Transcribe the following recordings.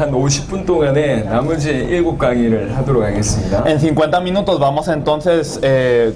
한 50분 동안에 나머지 7강의를 하도록 하겠습니다. En 50 minutos vamos a entonces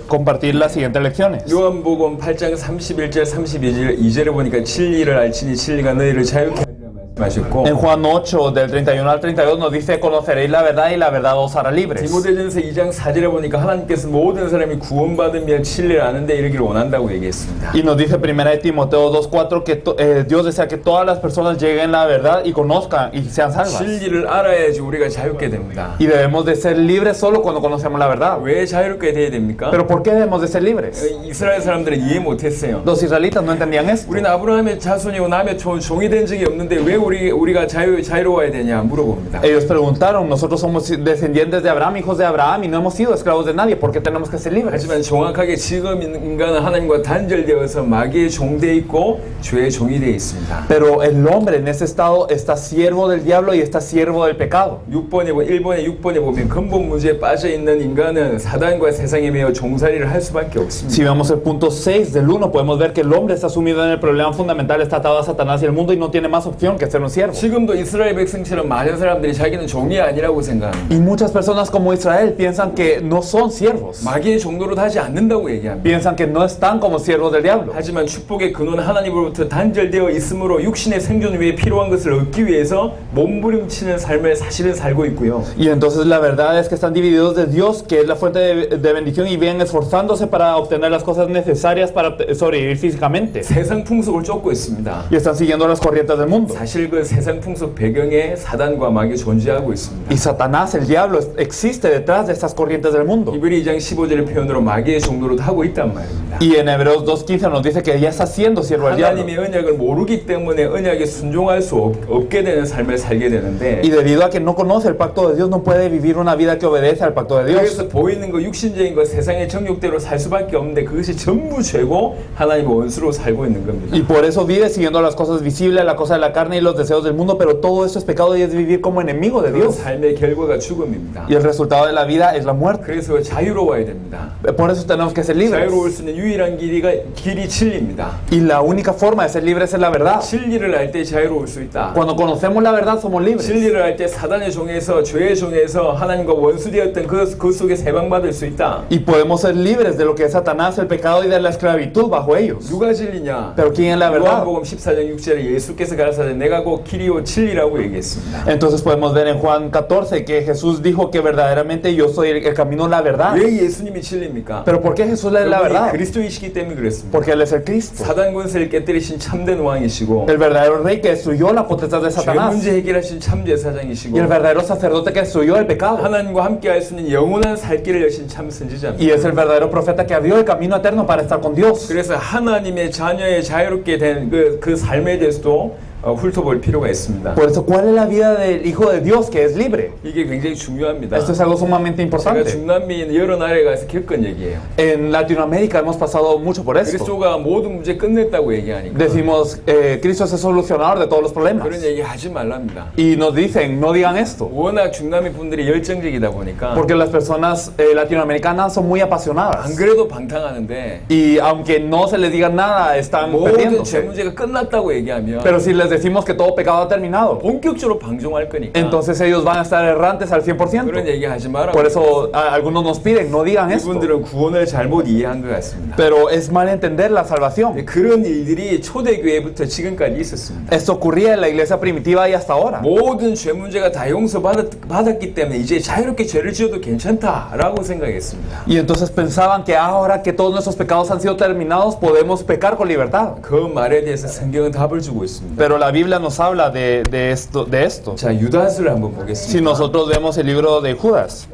compartir las siguientes lecciones. 요한복음 8장 31절 32절에 보니까 진리를 알지니 진리가 너희를 자유케 하리라 말씀하셨고, En Juan 8, del 31 al 32 nos dice, conoceréis la verdad y la verdad os hará libres. 디모데전서 2장 4절에 보니까 하나님께서 모든 사람이 구원받으며 진리를 아는데 이르기를 원한다고 얘기했습니다. Y nos dice 1 de Timoteo 2:4 que Dios desea que todas las personas lleguen a la verdad y conozcan y sean salvas. 진리를 알아야지 우리가 자유롭게 됩니다. Y debemos de ser libres solo cuando conocemos la verdad. 왜 자유롭게 돼야 됩니까? Pero ¿por qué debemos de ser libres? 이스라엘 사람들은 이해 못했어요. Los israelitas no entendían esto. 우리는 아브라함의 자손이고 남의 종이 된 적이 없는데 왜 우리가 자유로워야 되냐 물어봅니다. Ellos preguntaron, nosotros somos descendientes de Abraham, hijos de Abraham, y no hemos sido esclavos de nadie, ¿por qué tenemos que ser libres? 하지만 정확하게 지금 인간은 하나님과 단절되어서 마귀의 종되어 있고 죄의 종이 되어 있습니다. Pero el hombre en ese estado está siervo del diablo y está siervo del pecado. 1번에 보면 근본 문제에 빠져 있는 인간은 사단과 세상에 매여 종살이를 할 수밖에 없습니다. Si vemos el punto 6 del 1, podemos ver que el hombre está sumido en el problema fundamental, está atado a Satanás y el mundo y no tiene más opción que ser un siervo. 지금도 이스라엘 백성처럼 많은 사람들이 자기는 종이 아니라고 생각합니다. Y muchas personas como Israel piensan que no son siervos. 마귀의 종로로 하지 않는다고 얘기합니다. Piensan que no están como siervos del diablo. 하지만 축복의 근원 하나님으로부터 단절되어 있으므로 육신의 생존 위에 필요한 것을 얻기 위해서 몸부림치는 삶을 사실은 살고 있고요. Y entonces la verdad es que están divididos de Dios, que es la fuente de bendición, y vienen esforzándose para obtener las cosas necesarias para sobrevivir físicamente. 세상 풍속을 쫓고 있습니다. Y están siguiendo las corrientes del mundo. 사실 그 세상 풍속 배경에 사단과 마귀가 존재하고 있습니다. Y Satanás, el diablo, existe detrás de estas corrientes del mundo. 히브리 2장 15절의 표현으로 마귀의 종로로 하고 있단 말입니다. Y en Hebreos 2:15 nos dice que ya está siendo siervo del diablo. 하나님의 언약을 모르기 때문에 언약에 순종할 수 없게 되는 삶을 살게 되는데, Y debido a que no conoce el pacto de Dios, no puede vivir una vida que obedece al pacto de Dios. 그래서 보이는 거 육신적인 거 세상의 정욕대로 살 수밖에 없는데 그것이 전부 죄고 하나님의 원수로 살고 있는 겁니다. Y por eso vive siguiendo las cosas visibles, la cosa de la carne y los deseos del mundo, pero todo eso es pecado y es vivir como enemigo de 그 Dios. 삶의 결과가 죽음입니다. Y el resultado de la vida es la muerte. 그래서 자유로워야 됩니다. Por eso tenemos que ser libres. 자유로울 수 있는 유일한 길이 진리입니다. Y la única forma de ser libres es la verdad. 진리를 알 때 자유로울 수 있다. Cuando conocemos la verdad somos libres. 진리를 알 때 사단의 종에서 죄의 종에서 하나님과 원수되었던 그 속에 해방받을 수 있다. Y podemos ser libres de lo que es Satanás, el pecado y de la esclavitud bajo ellos. 누가 진리냐? Pero ¿quién es la verdad? 요한복음 14장 6절에 예수께서 가라사대 내가 곧 길이요 진리라고 얘기했습니다. Entonces podemos ver en Juan 14 que Jesús dijo que verdaderamente yo soy el camino, la verdad. 왜 예수님이 진리입니까? Pero ¿por qué Jesús es la verdad? 그리스도이시기 때문에 그랬습니다. Porque Él es el Cristo, 사단 권세를 깨뜨리신 참된 왕이시고 el verdadero rey que destruyó la potestad de 죄 Satanás, 문제 해결하신 참 제사장이시고 y el verdadero sacerdote que destruyó el pecado, 하나님과 함께 할 수 있는 영원한 살 길을 여신 참 선지자입니다. y es el verdadero profeta que abrió el camino eterno para estar con Dios. 그래서 하나님의 자녀의 자유롭게 된 그 삶에 대해서도 훑어볼 필요가 있습니다. Por eso, ¿cuál es la vida del Hijo de Dios que es libre? 이게 굉장히 중요합니다. Esto es algo sumamente 제가 importante. 중남미 여러 나라에 가서 겪은 얘기예요. En Latinoamérica hemos pasado mucho por esto. 그리스도가 모든 문제 끝냈다고 얘기하니까 Decimos, Cristo es el solucionador de todos los problemas. 그런 얘기 하지 말랍니다. Y nos dicen, no digan esto. 워낙 중남미 분들이 열정적이다 보니까 Porque las personas latinoamericanas son muy apasionadas. 안 그래도 방탕하는데 Y aunque no se les diga nada, están 모든 죄 perdiéndose. 문제가 끝났다고 얘기하면 Pero si les decimos que todo pecado ha terminado, 본격적으로 방종할 거니까 entonces ellos van a estar errantes al 그런 100%. 얘기 하지 마라. Por eso algunos nos piden, no digan esto. 이분들은 구원을 잘못 이해한 것 같습니다. Pero es mal entender la salvación. 그런 일들이 초대교회부터 지금까지 있었습니다. Esto ocurría en la iglesia primitiva y hasta ahora. 모든 죄 문제가 다 용서받았기 때문에 이제 자유롭게 죄를 지어도 괜찮다라고 생각했습니다. Y entonces pensaban que ahora que todos nuestros pecados han sido terminados, podemos pecar con libertad. 그 말에 대해서 성경은 답을 주고 있습니다. Pero la Biblia nos habla de esto. 자, 유다서를 한번 Si 보겠습니다. nosotros vemos el libro de Judas,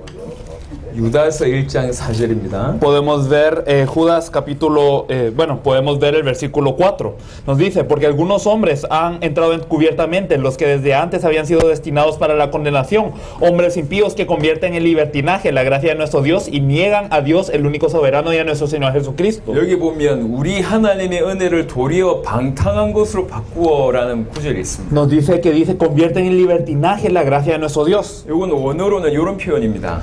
유다서 1장 4절입니다. podemos ver Judas capítulo, podemos ver el versículo 4. Nos dice, porque algunos hombres han entrado encubiertamente, los que desde antes habían sido destinados para la condenación, hombres impíos que convierten en libertinaje la gracia de nuestro Dios y niegan a Dios, el único soberano, y a nuestro Señor Jesucristo. 여기 보면 우리 하나님의 은혜를 도리어 방탕한 것으로 바꾸어라는 구절이 있습니다. Nos dice que convierten en libertinaje la gracia de nuestro Dios. 이건 원어로는 이런 표현입니다.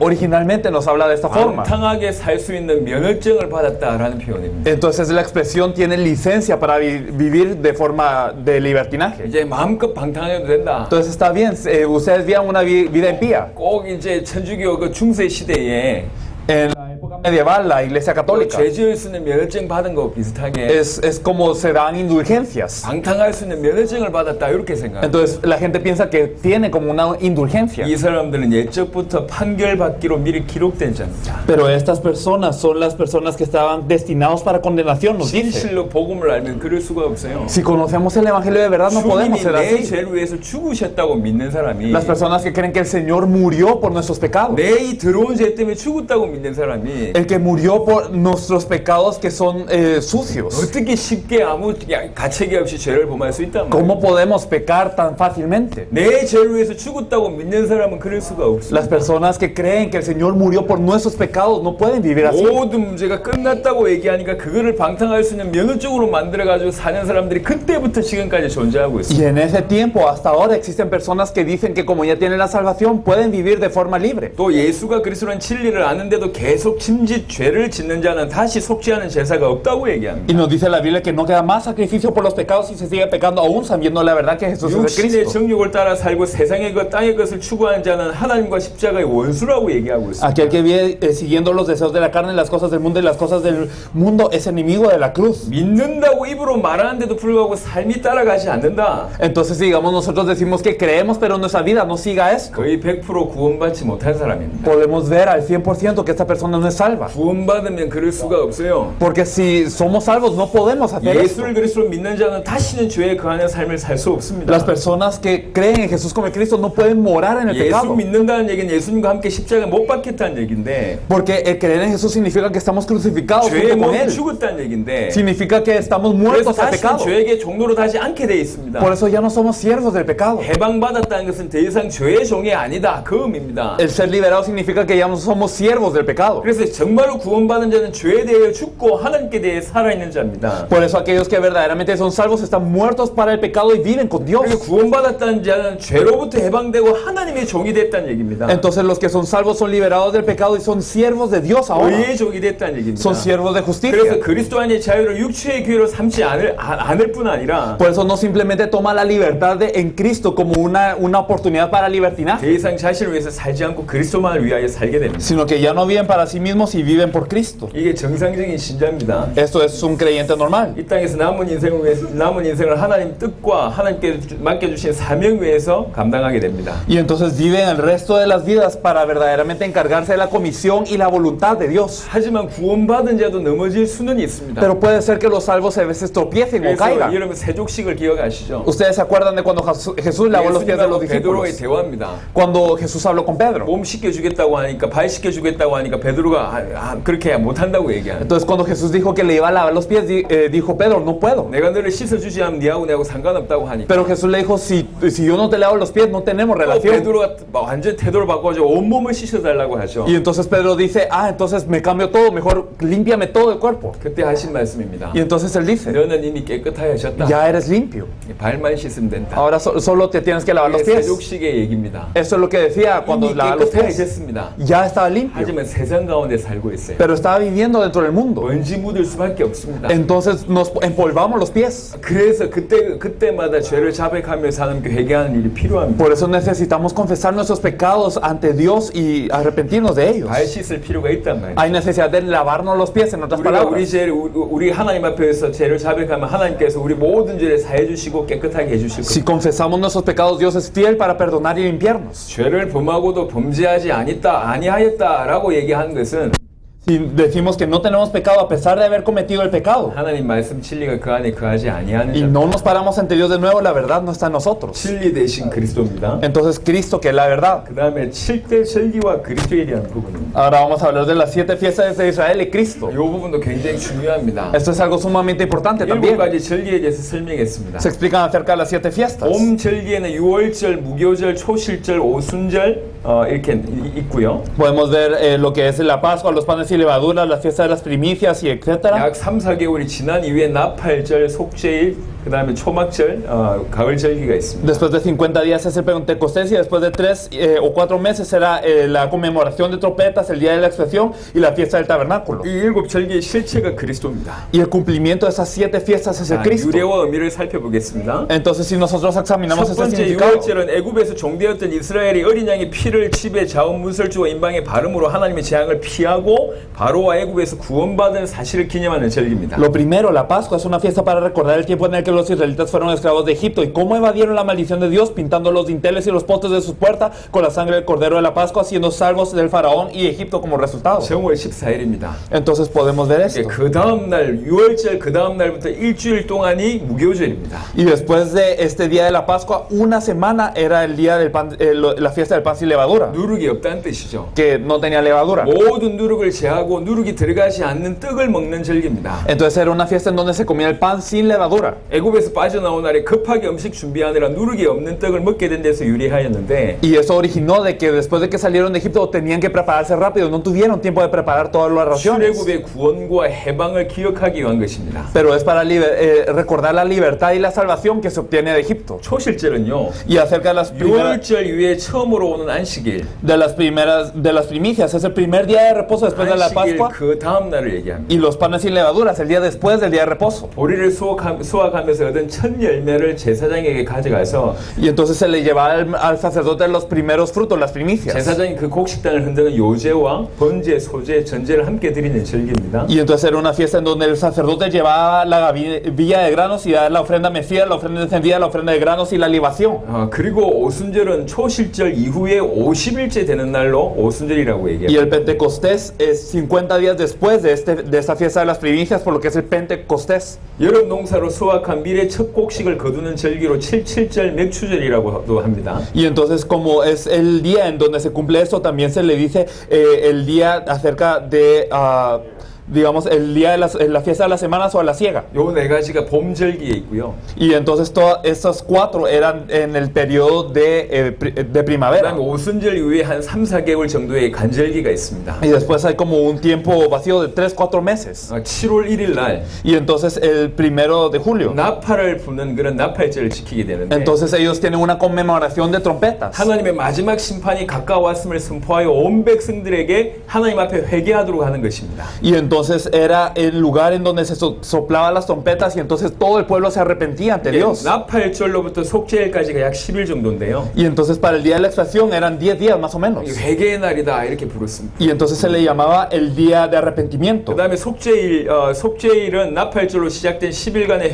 Originalmente originalmente nos habla de esta forma. 방탕하게 살 수 있는 면허증을 받았다라는 표현입니다. Entonces la expresión tiene licencia para vivir de forma de libertinaje. 이제 마음껏 방탕해도 된다. Entonces está bien, ustedes vivan una vida impía. 꼭 이제 천주교 그 중세 시대에 En la época medieval, la iglesia católica 죄 지을 수 있는 면허증 받은 거 비슷하게 es como se dan indulgencias. 방탕할 수 있는 면허증을 받았다 이렇게 생각합니다. Entonces la gente piensa que tiene como una indulgencia. 이 사람들은 예적부터 판결받기로 미리 기록된 자입니다. Pero estas personas son las personas que estaban destinados para condenación, nos dice. 진실로 복음을 알면 그럴 수가 없어요. Si conocemos el Evangelio de verdad, no podemos 주님이 ser 내 así. 죄를 위해서 죽으셨다고 믿는 사람이 Las personas que creen que el Señor murió por nuestros pecados. 내 이 들어온 죄 때문에 죽었다고 믿는 사람이 El que murió por nuestros pecados que son sucios. 어떻게 쉽게 아무 가책이 없이 죄를 범할 수 있단 말이에요. ¿Cómo podemos pecar tan fácilmente? 내 죄를 위해서 죽었다고 믿는 사람은 그럴 수가 Las 없습니다. personas que creen que el Señor murió por nuestros pecados no pueden vivir así. 모든 문제가 끝났다고 얘기하니까 그거를 방탕할 수 있는 면허적으로 만들어가지고 사는 사람들이 그때부터 지금까지 존재하고 있어요. Y en ese tiempo, hasta ahora, existen personas que dicen que como ya tienen la salvación, pueden vivir de forma libre. 또 예수가 그리스도라는 진리를 아는데도 계속 짐짓 죄를 짓는 자는 다시 속죄하는 제사가 없다고 얘기합니다. Y nos dice la Biblia que no queda más sacrificio por los pecados y se sigue pecando aún sabiendo la verdad que Jesús es el 육신의 Cristo. 정욕을 따라 살고 세상의 것 땅의 것을 추구하는 자는 하나님과 십자가의 원수라고 얘기하고 있습니다. Aquel que vive siguiendo los deseos de la carne, las cosas del mundo y las cosas del mundo es enemigo de la cruz. 믿는다고 입으로 말하는데도 불구하고 삶이 따라가지 않는다. Entonces, digamos, nosotros decimos que creemos, pero nuestra vida no siga esto. 거의 100% 구원받지 못한 사람입니다. Podemos ver al 100% que esta persona no es salva. 구원받으면 그럴 수가 없어요. Porque si somos salvos, no podemos hacer esto. 예수를 그리스도로 믿는 자는 다시는 죄에 거하는 삶을 살 수 없습니다. Las personas que creen en Jesús como Cristo no pueden morar en el 예수 pecado. 믿는다는 얘기는 예수님과 함께 십자가에 못 박혔다는 얘기인데 Porque el creer en Jesús significa que estamos crucificados 죄에 junto con 못 Él. 죽었다는 얘기인데 Significa que estamos 그래서 muertos al 다시는 pecado. 죄에게 종로로 다시 않게 돼 있습니다. Por eso ya no somos siervos del pecado. 해방받았다는 것은 더 이상 죄의 종이 아니다. 그 의미입니다. El ser liberado significa que ya no somos siervos del pecado. 그래서 정말로 구원받은 자는 죄에 대해 죽고 하나님께 대해 살아있는 자입니다. Por eso aquellos que verdaderamente son salvos están muertos para el pecado y viven con Dios. 그래서 구원받았다는 자는 죄로부터 해방되고 하나님의 종이 됐다는 얘기입니다. Entonces los que son salvos son liberados del pecado y son siervos de Dios ahora. 의의 종이 됐다는 얘기입니다. Son siervos de 그래서 justicia. 그리스도 안의 자유를 육체의 기회로 삼지 않을 뿐 아니라 Por eso no simplemente toma la libertad en Cristo como una oportunidad para libertinaje, 더 이상 자신을 위해서 살지 않고 그리스도만을 위하여 살게 됩니다. sino que ya no viven para sí mismos y viven por Cristo. 이게 정상적인 신자입니다. Esto es un creyente normal. 이 땅에서 남은 인생을 하나님 뜻과 하나님께 맡겨주신 사명 위해서 감당하게 됩니다. Y entonces viven el resto de las vidas para verdaderamente encargarse de la comisión y la voluntad de Dios. 하지만 구원받은 자도 넘어질 수는 있습니다. Pero puede ser que los salvos a veces tropiecen o 그래서 caigan. 여러분 세족식을 기억하시죠? Ustedes se acuerdan de cuando Jesús lavó los pies de los 예수님하고 베드로의 discípulos. 대화입니다. Cuando Jesús habló con Pedro. 몸 씻겨주겠다고 하니까 발 씻겨주겠다고 하니까 베드로가 그렇게 못한다고 얘기하는. Entonces cuando Jesús dijo que le iba a lavar los pies, dijo Pedro, no puedo. 내가 너를 씻어주지 않으면 니하고 내하고 상관없다고 하니까. Pero Jesús le dijo, si yo no te lavo los pies, no tenemos 또 relación. 베드로가 완전 태도를 바꿔서 온몸을 씻어달라고 하죠. Y entonces Pedro dice, entonces me cambio todo, mejor límpiame todo el cuerpo. 그때 하신 말씀입니다. Y entonces él dice, 너는 이미 깨끗하여졌다. ya eres limpio. 발만 씻으면 된다. Ahora solo te tienes que lavar los 이게 pies. 세족식의 얘기입니다. Eso es lo que decía cuando 이미 lavaba los pies. 깨끗해졌습니다. Ya estaba limpio, 하지만 세상 가운데 살고 있어요. pero estaba viviendo dentro del mundo. 먼지 묻을 수밖에 없습니다. Entonces nos empolvamos los pies. 그래서 그때마다 죄를 자백하며 사는 회개하는 일이 필요합니다. Por eso necesitamos confesar nuestros pecados ante Dios y arrepentirnos de ellos. 발 씻을 필요가 있단 말이에요. Hay necesidad de lavarnos los pies, en otras 우리가 palabras. 우리 하나님 앞에서 죄를 자백하면 하나님께서 우리 모든 죄를 사해 주시고 깨끗하게 해 주실 Si 겁니다. confesamos nuestros pecados, Dios es fiel para perdonar y limpiarnos. 죄를 범하고도 범죄하지 아니하였다라고 얘기하는 것은 Si decimos que no tenemos pecado a pesar de haber cometido el pecado 하나님 말씀 진리가 그 안에 거하지 아니하는 y 자. no nos paramos ante Dios de nuevo, la verdad no está en nosotros. 진리 대신 그리스도입니다. Entonces Cristo, que es la verdad. 그 다음에 7대 진리와 그리스도에 대한 부분입니다. Ahora vamos a hablar de las 7 fiestas de Israel y Cristo. 이 부분도 굉장히 중요합니다. Esto es algo sumamente importante también. 7가지 진리에 대해서 설명했습니다. Se explican acerca de las 7 fiestas. 봄 절기에는 유월절, 무교절, 초실절, 오순절 이렇게 있고요. Podemos ver lo que es la Pascua, los panes y levaduras, las fiestas de las primicias y etcétera. 약 3, 4개월이 지난 이후에 나팔절, 속죄일, 그 다음에 초막절, 가을 절기가 있습니다. Después de 50 días es el Pentecostés y después de 3 o 4 meses será la conmemoración de trompetas, el día de la expiación y la fiesta del tabernáculo. 이 7절기의 실체가 그리스도입니다. Y el cumplimiento de esas 7 fiestas es el Cristo. 유래와 의미를 살펴보겠습니다. Entonces si nosotros examinamos 첫 este 번째 significado, 유월절은 애굽에서 종되었던 이스라엘이 어린 양의 피를 집에 자원 문설주와 인방에 바름으로 하나님의 재앙을 피하고 바로와 애굽에서 구원받은 사실을 기념하는 절기입니다. lo primero, la Pascua es una fiesta para recordar el tiempo en el que los israelitas fueron esclavos de Egipto y cómo evadieron la maldición de Dios pintando los dinteles y los postes de sus puertas con la sangre del cordero de la Pascua, siendo salvos del faraón y Egipto como resultado. 정월 14일입니다. Entonces podemos ver esto. 그 다음 날 유월절 그 다음 날부터 일주일 동안이 무교절입니다. Y después de este día de la Pascua, una semana era el día del pan, la fiesta del pan sin levadura, 누룩이 없다는 뜻이죠. que no tenía levadura. 모든 누룩을 제하고 누룩이 들어가지 않는 떡을 먹는 절기입니다. Entonces era una fiesta en donde se comía el pan sin levadura. 애굽에서 빠져나온 날에 급하게 음식 준비하느라 누룩이 없는 떡을 먹게 된 데서 유래하였는데 Y eso originó de que después de que salieron de Egipto tenían que prepararse rápido, no tuvieron tiempo de preparar todas las raciones. 출애굽의 구원과 해방을 기억하기 위한 것입니다. Pero es para recordar la libertad y la salvación que se obtiene de Egipto. 초실절은요. Y acerca de las primeras, 유월절 이후에 처음으로 오는 안식일. de las primicias, es el primer día de reposo después de la 안식일 Pascua. 그 다음 날을 얘기합니다. Y los panes sin levaduras, el día después del día de reposo. 보리를 수확하면서 얻은 첫 열매를 제사장에게 가져가서 Y entonces se le llevaba al sacerdote los primeros frutos, las primicias. 제사장이 그 곡식단을 흔드는 요제와 번제, 소제, 전제를 함께 드리는 절기입니다. Y entonces era una fiesta en donde el sacerdote llevaba la gavilla de granos y daba la ofrenda mecida, la ofrenda encendida, la ofrenda de granos y la libación. 그리고 오순절은 초실절 이후에 50일째 되는 날로 오순절이라고 Y 얘기합니다. el Pentecostés es 50 días después de esta fiesta de las primicias, por lo que es el Pentecostés. 여름 농사로 수확한 밀의 첫 곡식을 거두는 절기로 77절 맥추절이라고도 합니다. Y entonces como es el día en donde se cumple esto, también se le dice el día acerca de, digamos, el día de la fiesta de las semanas o a la siega. 요 네 가지가 봄 절기에 있고요. Y entonces todas estas 4 eran en el periodo de primavera. 그다음에 오순절 이후에 한 3, 4개월 정도의 간절기가 있습니다. Y después hay como un tiempo vacío de 3, 4 meses. 7월 1일 날 Y entonces el 1 de julio. 나팔을 부는 그런 나팔절을 지키게 되는데 Entonces ellos tienen una conmemoración de trompetas. 하나님의 마지막 심판이 가까웠음을 선포하여 온 백성들에게 하나님 앞에 회개하도록 하는 것입니다. Y entonces era el lugar en donde se soplaban las trompetas y entonces todo el pueblo se arrepentía ante Dios. 나팔절로부터 속죄일까지가 약 10일 정도인데요. Y entonces para el día de la expiación eran 10 días más o menos. 회개의 날이다 이렇게 부르습니다. Y entonces se le llamaba el día de arrepentimiento. 그 다음에 속죄일은 나팔절로 시작된 10일간의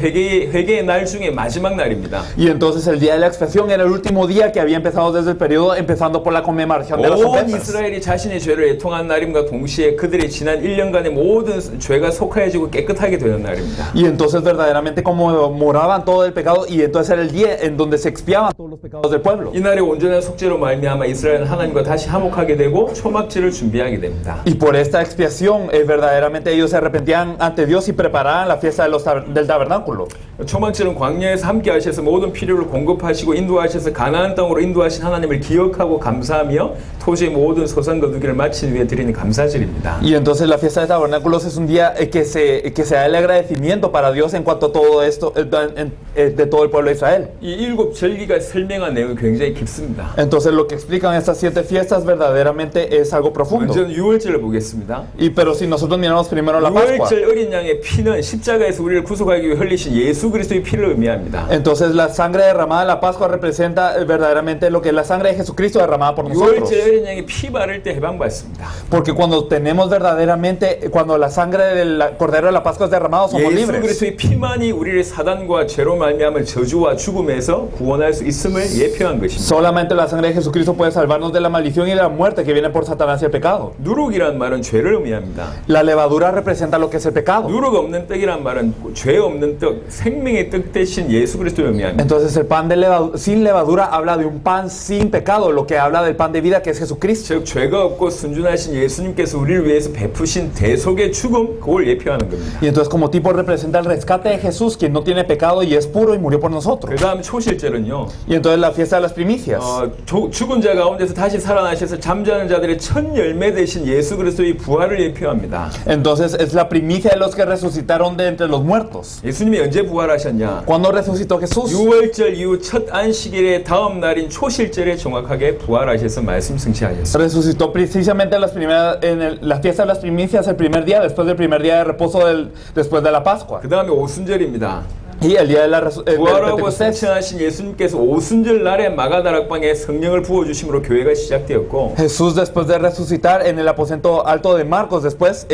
회개의 날 중에 마지막 날입니다. Y entonces el día de la expiación era el último día que había empezado desde el periodo, empezando por la conmemoración de las 온 trompetas. 이스라엘이 자신의 죄를 애통한 날임과 동시에 그들의 지난 1년간의 모든 죄가 속하여지고 깨끗하게 되는 날입니다. Y entonces verdaderamente conmemoraban todo el pecado y entonces era el día en donde se expiaban todos los pecados del pueblo. 이날의 온전한 속죄로 말미암아 이스라엘은 하나님과 다시 화목하게 되고 초막절을 준비하게 됩니다. Y por esta expiación verdaderamente ellos se arrepentían ante Dios y preparaban la fiesta del tabernáculo. 초막절은 광야에서 함께 하셔서 mo든 필요를 공급하시고 인도하셔서 가나안 땅으로 인도하신 하나님을 기억하고 감사하며 토지의 모든 소산 거두기를 마친 후에 드리는 감사절입니다. Y entonces la fiesta de tabernáculos es un día que se da el agradecimiento para Dios en cuanto a todo esto de todo el pueblo de Israel. 이 7절기가 설명한 내용이 굉장히 깊습니다. Entonces lo que explican estas 7 fiestas verdaderamente es algo profundo. 먼저 유월절을 보겠습니다. Pero si nosotros miramos primero la Pascua, 유월절 어린 양의 피는 십자가에서 우리를 구속하기 위해 흘리신 예수 그리스도의 피를 의미합니다. entonces la sangre derramada en la Pascua representa verdaderamente lo que es la sangre de Jesucristo derramada por nosotros. 유월절 어린 양이 피 바를 때 해방받습니다. Porque cuando tenemos verdaderamente, cuando la sangre del Cordero de la Pascua es derramado, somos 예수 libres. 그리스도의 피만이 우리를 사단과 죄로 말미암은 저주와 죽음에서 구원할 수 있음을 예표한 것입니다. Solamente la sangre de Jesucristo puede salvarnos de la maldición y de la muerte que viene por Satanás y el pecado. 누룩이란 말은 죄를 의미합니다. La levadura representa lo que es el pecado. 누룩 없는 떡이란 말은 죄 없는 떡, 생명의 떡 대신 예수 그리스도를 의미합니다. Entonces el pan sin levadura habla de un pan sin pecado, lo que habla del pan de vida que es Jesucristo. 즉 죄가 없고 순전하신 예수님께서 우리를 위해서 베푸신 속의 죽음, 그걸 예표하는 겁니다. Y entonces como tipo representa el rescate de Jesús, quien no tiene pecado y es puro y murió por nosotros. 그 다음 초실절은요. Y entonces la fiesta de las primicias. 죽은 자 가운데서 다시 살아나셔서 잠자는 자들의 첫 열매 되신 예수 그리스도의 부활을 예표합니다. Entonces es la primicia de los que resucitaron de entre los muertos. 예수님이 언제 부활하셨냐? ¿Cuándo resucitó Jesús? 6월절 이후 첫 안식일의 다음 날인 초실절에 정확하게 부활하셔서 말씀 승치하셨습니다. Resucitó precisamente la fiesta de las primicias el primer día, después del primer día de reposo después de la Pascua. 그 다음에 오순절입니다. Y el día de la 부활하고 Pentecostés. 승천하신 예수님께서 오순절 날에 마가다락방에 성령을 부어주심으로 교회가 시작되었고 Jesús después de resucitar en el aposento alto de Marcos, después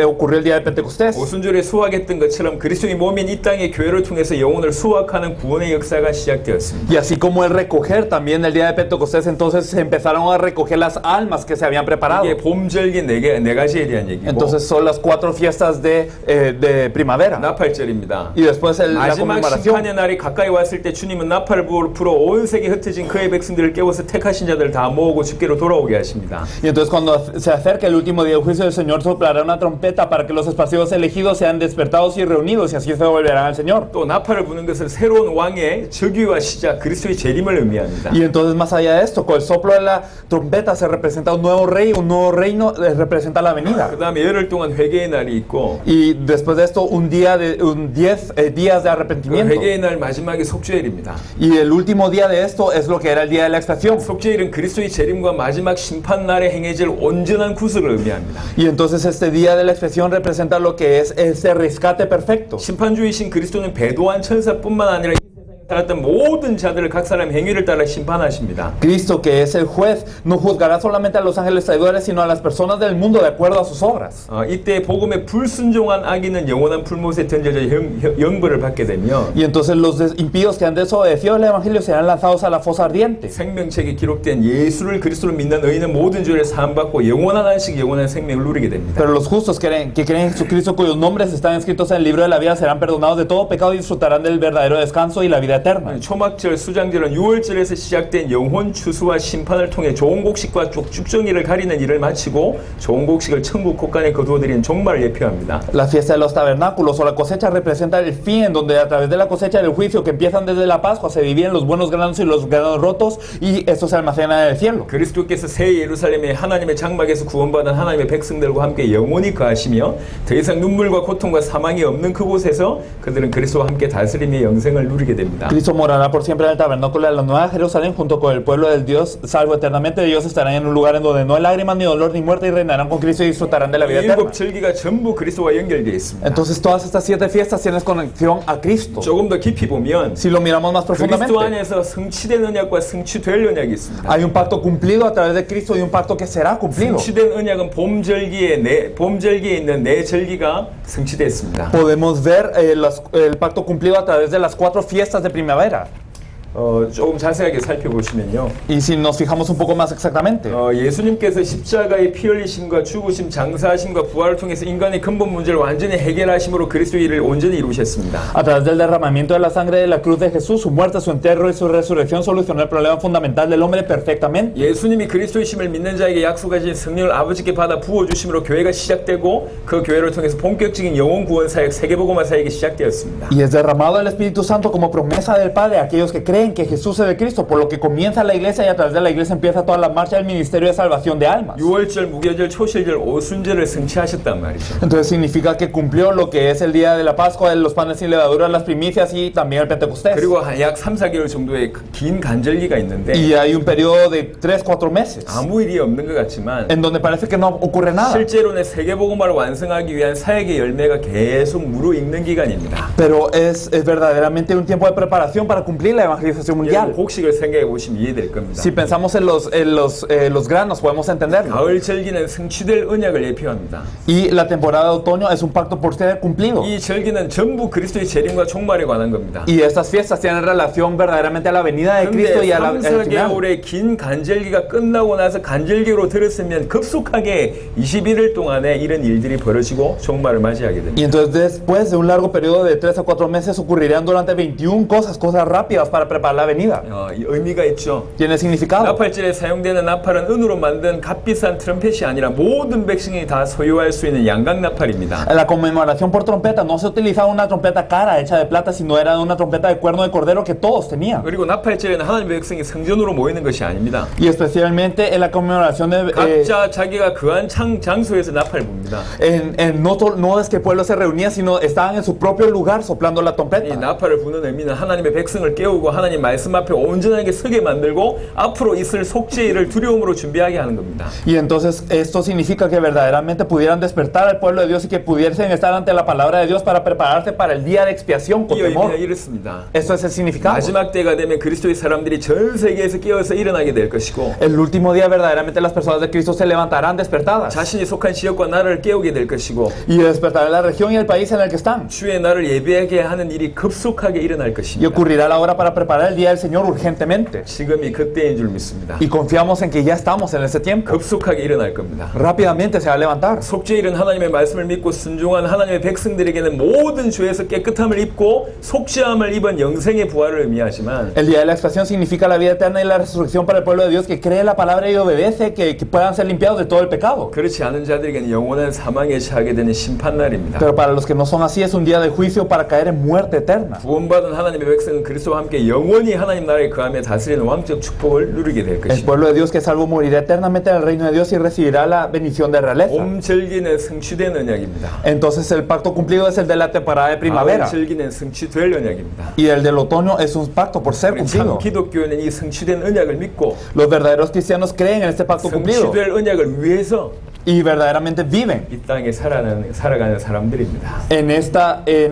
ocurrió el día de Pentecostés. 오순절에 수확했던 것처럼 그리스도의 몸인 이 땅의 교회를 통해서 영혼을 수확하는 구원의 역사가 시작되었습니다. Y así como el recoger también el día de Pentecostés, entonces se empezaron a recoger las almas que se habían preparado. 이게 봄절기 네 가지에 대한 얘기고 Entonces son las 4 fiestas de primavera. 나팔절입니다. Y después la 마지막 conmemoración. 심판의 날이 가까이 왔을 때 주님은 나팔을 불어 온 세계에 흩어진 그의 백성들을 깨워서 택하신 자들을 다 모으고 주께로 돌아오게 하십니다. Y entonces cuando se acerca el último día del juicio, el Señor soplará una trompeta para que los esparcidos elegidos sean despertados y reunidos, y así se volverán al Señor. 또 나팔을 부는 것은 새로운 왕의 즉위와 시작, 그리스도의 재림을 의미합니다. Y entonces más allá de esto, con el soplo de la trompeta se representa un nuevo rey, un nuevo reino representa la venida. 그 다음에 열흘 동안 회개의 날이 있고 Y después de esto, 10 días de 그 arrepentimiento. 회개의 날 마지막이 속죄일입니다. Y el último día de esto es lo que era el día de la expiación. 속죄일은 그리스도의 재림과 마지막 심판 날에 행해질 온전한 구속을 의미합니다. Y entonces este día de la expiación representa lo que es ese rescate perfecto. 심판주이신 그리스도는 배도한 천사뿐만 아니라 이 세상에 살았던 모든 자들을 각 사람 행위를 따라 심판하십니다. Cristo, que es el juez, no juzgará solamente a los ángeles traidores, sino a las personas del mundo de acuerdo a sus obras. 이때 복음에 불순종한 악인은 영원한 풀못에 던져져 영벌을 받게 되며 Y entonces los impíos que han desobedecido el evangelio serán lanzados a la fosa ardiente. 생명책에 기록된 예수를 그리스도로 믿는 의인은 모든 죄를 사함받고 영원한 안식, 영원한 생명을 누리게 됩니다. Pero los justos que creen en Jesucristo, cuyos nombres están escritos en el libro de la vida, serán perdonados de todo pecado y disfrutarán del verdadero descanso y la vida eterna. 초막절, 수장절은 6월절에서 시작된 영혼 추수와 심판을 통해 좋은 곡식과 쭉정이를 가리는 일을 마치고 좋은 곡식을 천국 곳간에 거두어들이는 종말을 예표합니다. La fiesta de los tabernáculos o la cosecha representa el fin, en donde a través de la cosecha del juicio que empiezan desde la Pascua se dividen los buenos granos y los granos rotos, y esto se almacena en el cielo. 그리스도께서 새 예루살렘에 하나님의 장막에서 구원받은 하나님의 백성들과 함께 영원히 거하시며 더 이상 눈물과 고통과 사망이 없는 그곳에서 그들은 그리스도와 함께 다스림의 영생을 누리게 됩니다. Cristo morará por siempre en el tabernáculo de la Nueva Jerusalén junto con el pueblo del Dios, salvo eternamente Dios estarán en un lugar en donde no hay lágrimas, ni dolor, ni muerte, y reinarán con Cristo y disfrutarán de la vida eterna. 일곱 절기가 전부 그리스도와 연결되어 있습니다. Entonces todas estas 7 fiestas tienen conexión a Cristo. 조금 더 깊이 보면 Si lo miramos más profundamente, 그리스도 안에서 성취된 언약과 성취될 언약이 있습니다. hay un pacto cumplido a través de Cristo y un pacto que será cumplido. 성취된 언약은 봄절기에 있는 네 절기가 성취됐습니다. Podemos ver el pacto cumplido a través de las 4 fiestas de primavera. 조금 자세하게 살펴보시면요. Y si nos fijamos un poco más exactamente, 예수님께서 십자가의 피 흘리심과 죽으심, 장사하심과 부활을 통해서 인간의 근본 문제를 완전히 해결하심으로 그리스도의 일을 온전히 이루셨습니다. a través del derramamiento de la sangre de la cruz de Jesús, su muerte, su entierro y su resurrección solucionó el problema fundamental del hombre perfectamente. 예수님이 그리스도이심을 믿는 자에게 약속하신 성령을 아버지께 받아 부어주심으로 교회가 시작되고 그 교회를 통해서 본격적인 영혼 구원 사역, 세계복음화 사역이 시작되었습니다. Y es derramado el Espíritu Santo como promesa del Padre a aquellos que creen que Jesús es el Cristo, por lo que comienza la iglesia y a través de la iglesia empieza toda la marcha del ministerio de salvación de almas. 6월절, 무교절, 초실절, 오순절을 성취하셨단 말이죠. Entonces significa que cumplió lo que es el día de la Pascua, de los panes sin levadura, las primicias y también el Pentecostés. 그리고 약 3-4개월 정도의 긴 간절기가 있는데 Y hay un periodo de 3-4 meses 아무 일이 없는 것 같지만 en donde parece que no ocurre nada. 실제로는 세계복음화를 완성하기 위한 사역의 열매가 계속 무르익는 기간입니다. Pero es verdaderamente un tiempo de preparación para cumplir la evangelización mundial. 곡식을 생각해 보시면 이해될 겁니다. Si pensamos en los granos, podemos entenderlo. 가을 절기는 성취될 언약을 예표합니다. Y la temporada de otoño es un pacto por ser cumplido. 이 절기는 전부 그리스도의 재림과 종말에 관한 겁니다. Y estas fiestas tienen relación verdaderamente a la venida de Cristo y a la al final. 3-4개월의 긴 간절기가 끝나고 나서 간절기로 들었으면 급속하게 21일 동안에 이런 일들이 벌어지고 종말을 맞이하게 됩니다. Y entonces después de un largo periodo de 3 a 4 meses ocurrirían durante 21 cosas rápidas para preparar preparar la venida. 이 의미가 있죠. Tiene significado. 나팔절에 사용되는 나팔은 은으로 만든 값비싼 트럼펫이 아니라 모든 백성이 다 소유할 수 있는 양각 나팔입니다. En la conmemoración por trompeta no se utilizaba una trompeta cara hecha de plata, sino era una trompeta de cuerno de cordero que todos tenían. 그리고 나팔절에는 하나님의 백성이 성전으로 모이는 것이 아닙니다. Y especialmente en la conmemoración de... 각자 자기가 거한 장소에서 나팔 붑니다. no es que el pueblo se reunía, sino estaban en su propio lugar soplando la 이 trompeta. 나팔을 부는 의미는 하나님의 백성을 깨우고 하나님 말씀 앞에 온전하게 서게 만들고 앞으로 있을 속죄의 일을 두려움으로 준비하게 하는 겁니다. Y entonces esto significa que verdaderamente pudieran despertar al pueblo de Dios y que pudiesen estar ante la palabra de Dios para prepararse para el día de expiación con 이 의미는 temor. 이렇습니다. Esto es el significado. 마지막 때가 되면 그리스도의 사람들이 전 세계에서 깨어서 일어나게 될 것이고 El último día verdaderamente las personas de Cristo se levantarán despertadas 자신이 속한 지역과 나라를 깨우게 될 것이고 y despertarán la región y el país en el que están. 주의 날을 예배하게 하는 일이 급속하게 일어날 Y 것입니다. ocurrirá la hora para preparar el día del Señor urgentemente. 지금이 그때인 줄 믿습니다. Y confiamos en que ya estamos en ese tiempo. 급속하게 일어날 겁니다. Rápidamente se va a levantar. 속죄일은 하나님의 말씀을 믿고 순종한 하나님의 백성들에게는 모든 죄에서 깨끗함을 입고 속죄함을 입은 영생의 부활을 의미하지만 El día de la expiación significa la vida eterna y la resurrección para el pueblo de Dios que cree la palabra y obedece, que puedan ser limpiados de todo el pecado. 그렇지 않은 자들에게는 영원한 사망에 처하게 되는 심판날입니다. Pero para los que no son así es un día de juicio para caer en muerte eterna. 구원받은 하나님의 백성은 그리스도와 함께 영원히 하나님 나라에 거하며 다스리는 왕적 축복을 누리게 될 El 것입니다. pueblo de Dios que es salvo morirá eternamente en el reino de Dios y recibirá la bendición de realeza. 봄 절기는 성취된 언약입니다. Entonces el pacto cumplido es el de la temporada de 가을 primavera 절기는 성취될 언약입니다. y el del otoño es un pacto por ser 우리 참 cumplido. 기독교는 이 성취된 언약을 믿고 Los verdaderos cristianos creen en este pacto cumplido 성취될 언약을 위해서 y verdaderamente viven 이 땅에 살아가는 사람들입니다. en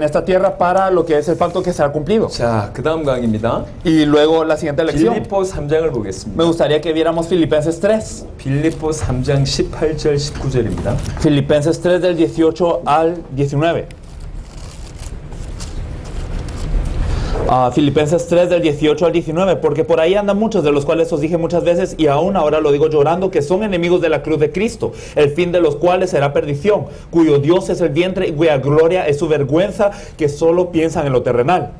esta tierra para lo que es el pacto que se ha cumplido. 자, 그 다음 강의입니다. Y luego la siguiente lección. 빌립보 3장을 Me 보겠습니다. gustaría que viéramos Filipenses 3. 빌립보 3장 18절 19절입니다. Filipenses 3 del 18 al 19. Filipenses 3 del 18 al 19, porque por ahí andan muchos de los cuales os dije muchas veces y aún ahora lo digo llorando, que son enemigos de la cruz de Cristo, el fin de los cuales será perdición, cuyo Dios es el vientre y cuya gloria es su vergüenza, que solo piensan en lo terrenal.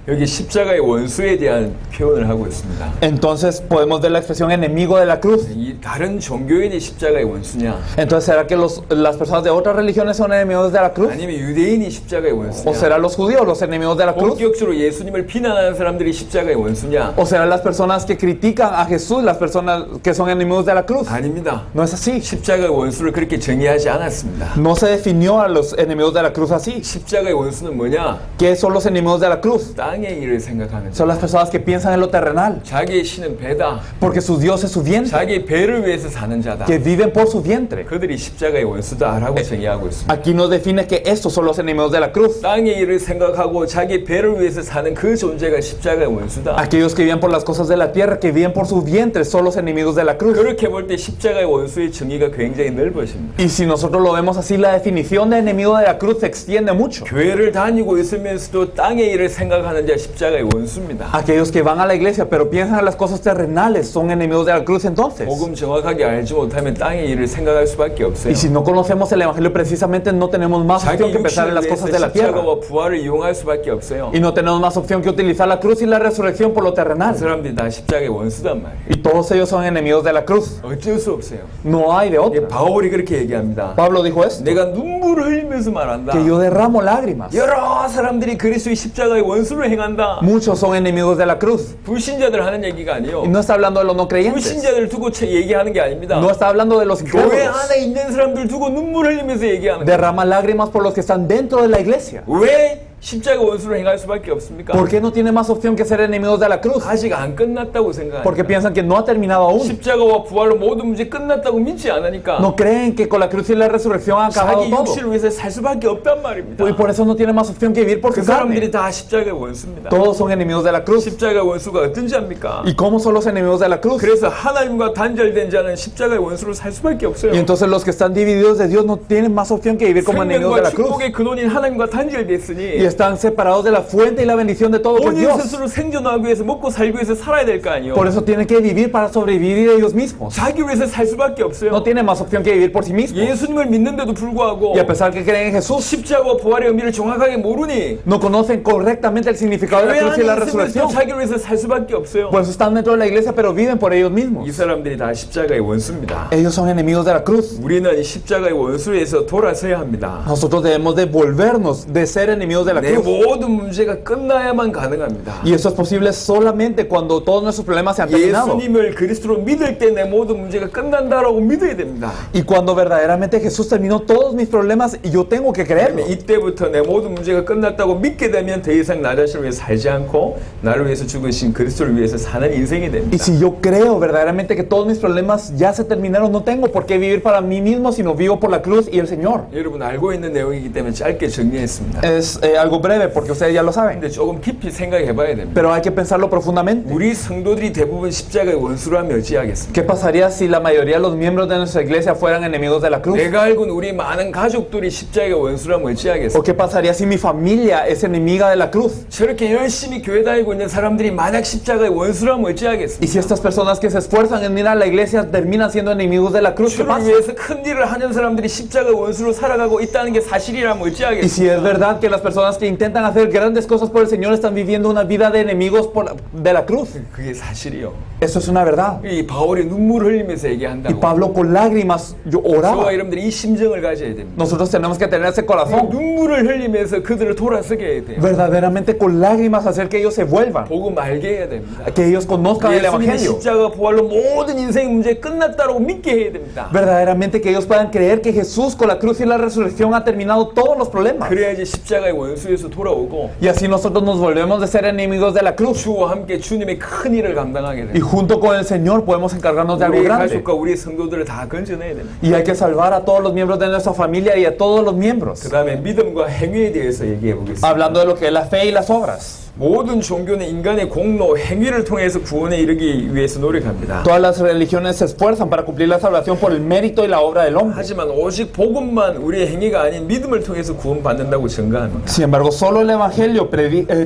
여기 십자가의 원수에 대한 표현을 하고 있습니다. Entonces podemos ver la expresión enemigo de la cruz. 이 다른 종교인이 십자가의 원수냐? Entonces, ¿será que las personas de otras religiones son enemigos de la cruz? 아니면 유대인이 십자가의 ¿O 원수냐? serán los judíos los enemigos de la cruz? 본격적으로 예수님을 비난하는 사람들이 십자가의 원수냐? ¿O serán las personas que critican a Jesús las personas que son enemigos de la cruz? 아닙니다. No es así. 십자가의 원수를 그렇게 정의하지 않았습니다. No se definió a los enemigos de la cruz así. 십자가의 원수는 뭐냐? ¿Qué son los enemigos de la cruz? 땅의 일을 생각하는 Son las personas que piensan en lo terrenal, 자기의 신은 배다. porque su Dios es su vientre, 자기 배를 위해서 사는 자다. que viven por su vientre. 그들이 십자가의 원수다라고 정의하고 있습니다. Aquí nos define que estos son los enemigos de la cruz. 땅의 일을 생각하고 자기 배를 위해서 사는 그 존재가 십자가의 원수다. Aquellos que viven por las cosas de la tierra, que viven por su vientre, son los enemigos de la cruz. 그렇게 볼 때 십자가의 원수의 정의가 굉장히 넓어집니다. Y si nosotros lo vemos así, la definición de enemigo de la cruz se extiende mucho. 교회를 다니고 있으면서도 땅의 일을 생각하는 자 십자가의 원수입니다. Aquellos que van a la iglesia pero piensan en las cosas terrenales son enemigos de la cruz entonces. 복음 정확하게 알지 못하면 땅의 일을 생각할 수밖에 없어요. Y si no conocemos el evangelio precisamente no tenemos más opción 자기 que pensar en 육신을 las 위해서 cosas de la tierra. 십자가와 부활을 이용할 수밖에 없어요. Y no tenemos más opción que utilizar la cruz y la resurrección por lo 그 terrenal. 사람들이 다 십자가의 원수단 말이에요. Y todos ellos son enemigos de la cruz. 어쩔 수 없어요. No hay de otra. 바울이 그렇게 얘기합니다. Pablo dijo esto, 내가 눈물을 흘리면서 말한다. que yo derramo lágrimas. 여러 사람들이 그리스도의 십자가의 원수를 행한다. Muchos son enemigos de la cruz. 불신자들 하는 얘기가 Y 아니에요. no está hablando de los no creyentes. 불신자들 두고 얘기하는 게 아닙니다. No está hablando de los 교회 incrédulos. 안에 있는 사람들 두고 눈물 흘리면서 얘기하는 거예요. Derrama lágrimas por los que están dentro de la iglesia. 왜 십자가 원수를 행할 수밖에 없습니까? ¿Por qué no tiene más opción que ser enemigos de la cruz? 아직 안 끝났다고 Porque 생각합니다. piensan que no ha terminado aún. 십자가와 부활로 모든 문제 끝났다고 믿지 않으니까 No creen que con la cruz y la resurrección han acabado 자기 todo. 육신을 위해서 살 수밖에 없단 말입니다. Y por eso no tiene más opción que vivir por 그 su 사람들이 carne. 다 십자가의 원수입니다. Todos son enemigos de la cruz. 십자가 원수가 어떤지 압니까? ¿Y cómo son los enemigos de la cruz? 그래서 하나님과 단절된 자는 십자가의 원수로 살 수밖에 없어요. Y entonces los que están divididos de Dios no tienen más opción que vivir como enemigos de 생명과 la cruz. 축복의 근원인 하나님과 단절됐으니 Y están separados de la fuente y la bendición de todo que es 본인 Dios. 스스로 생존하기 위해서 먹고 살기 위해서 살아야 될 거 아니에요. Por eso tienen que vivir para sobrevivir ellos mismos. 자기 위해서 살 수밖에 없어요. No tienen más opción que vivir por sí mismos. 예수님을 믿는데도 불구하고 Y a pesar que creen en Jesús, 십자가와 부활의 의미를 정확하게 모르니 no conocen correctamente el significado de la cruz y la 교회 안에 있으면 또 resurrección. 자기를 위해서 살 수밖에 없어요. Por eso están dentro de la iglesia, pero viven por ellos mismos. 이 사람들이 다 십자가의 원수입니다. Ellos son enemigos de la cruz. 우리는 십자가의 원수에서 돌아서야 합니다. Nosotros debemos de volvernos de ser enemigos de la 내 cruz. 모든 문제가 끝나야만 가능합니다. Y eso es posible solamente cuando todos nuestros problemas se han terminado. 예수님을 그리스도로 믿을 때 내 모든 문제가 끝난다라고 믿어야 됩니다. Y cuando verdaderamente Jesús terminó todos mis problemas, y yo tengo que creerlo. 이때부터 내 모든 문제가 끝났다고 믿게 되면 더 이상 나 자신을 위해서 살지 않고 나를 위해서 죽으신 그리스도를 위해서 사는 인생이 Y 됩니다. si yo creo verdaderamente que todos mis problemas ya se terminaron, no tengo por qué vivir para mí mismo, sino vivo por la cruz y el Señor. 여러분 알고 있는 내용이기 때문에 짧게 정리했습니다. Es algo breve porque ustedes ya lo saben, 근데 조금 깊이 생각해 봐야 됩니다. pero hay que pensarlo profundamente. 우리 성도들이 대부분 십자가의 원수라면 어찌하겠습니까? ¿Qué pasaría si la mayoría de los miembros de nuestra iglesia fueran enemigos de la cruz? 내가 알고 있는 우리 많은 가족들이 십자가의 원수라면 ¿O 어찌하겠습니까? qué pasaría si mi familia es enemiga de la cruz? 저렇게 열심히 교회 다니고 있는 사람들이 만약 십자가의 원수라면 Y 어찌하겠습니까? si estas personas que se esfuerzan en ir a la iglesia terminan siendo enemigos de la cruz, ¿qué 주를 pasa? 위해서 큰 일을 하는 사람들이 십자가의 원수로 살아가고 있다는 게 사실이라면 Y 어찌하겠습니까? si es verdad que las personas que intentan hacer grandes cosas por el Señor están viviendo una vida de enemigos de la cruz, 그게 사실이요. eso es una verdad. 이 바울이 눈물 흘리면서 Y 얘기한다고. Pablo con lágrimas oraba. 저와 여러분들이 이 심정을 가져야 됩니다. Nosotros tenemos que tener ese corazón, 눈물을 흘리면서 그들을 돌아서게 해야 돼요. verdaderamente con lágrimas hacer que ellos se vuelvan, 보고 말게 해야 됩니다. que ellos conozcan el 예수님의 Evangelio, 십자가 부활로 모든 인생 문제 끝났다라고 믿게 해야 됩니다. verdaderamente que ellos puedan creer que Jesús con la cruz y la resurrección ha terminado todos los problemas. 그래야지 십자가의 원수에서 돌아오고 Y así nosotros nos volvemos de ser enemigos de la cruz. 주와 함께 주님의 큰 일을 감당하게 Y 됩니다. junto con el Señor podemos encargarnos de algo 우리 grande. 가족과 우리 성도들을 다 건져내야 됩니다. Y hay que salvar a todos los miembros de nuestra familia y a todos los miembros. 그 다음에 믿음과 행위에 대해서 얘기해 보겠습니다. Hablando de lo que es la fe y las obras. 모든 종교는 인간의 공로, 행위를 통해서 구원에 이르기 위해서 노력합니다. Todas las religiones se esfuerzan para cumplir la salvación por el mérito y la obra del hombre. 하지만 오직 복음만 우리의 행위가 아닌 믿음을 통해서 구원받는다고 증거합니다. Sin embargo, solo el Evangelio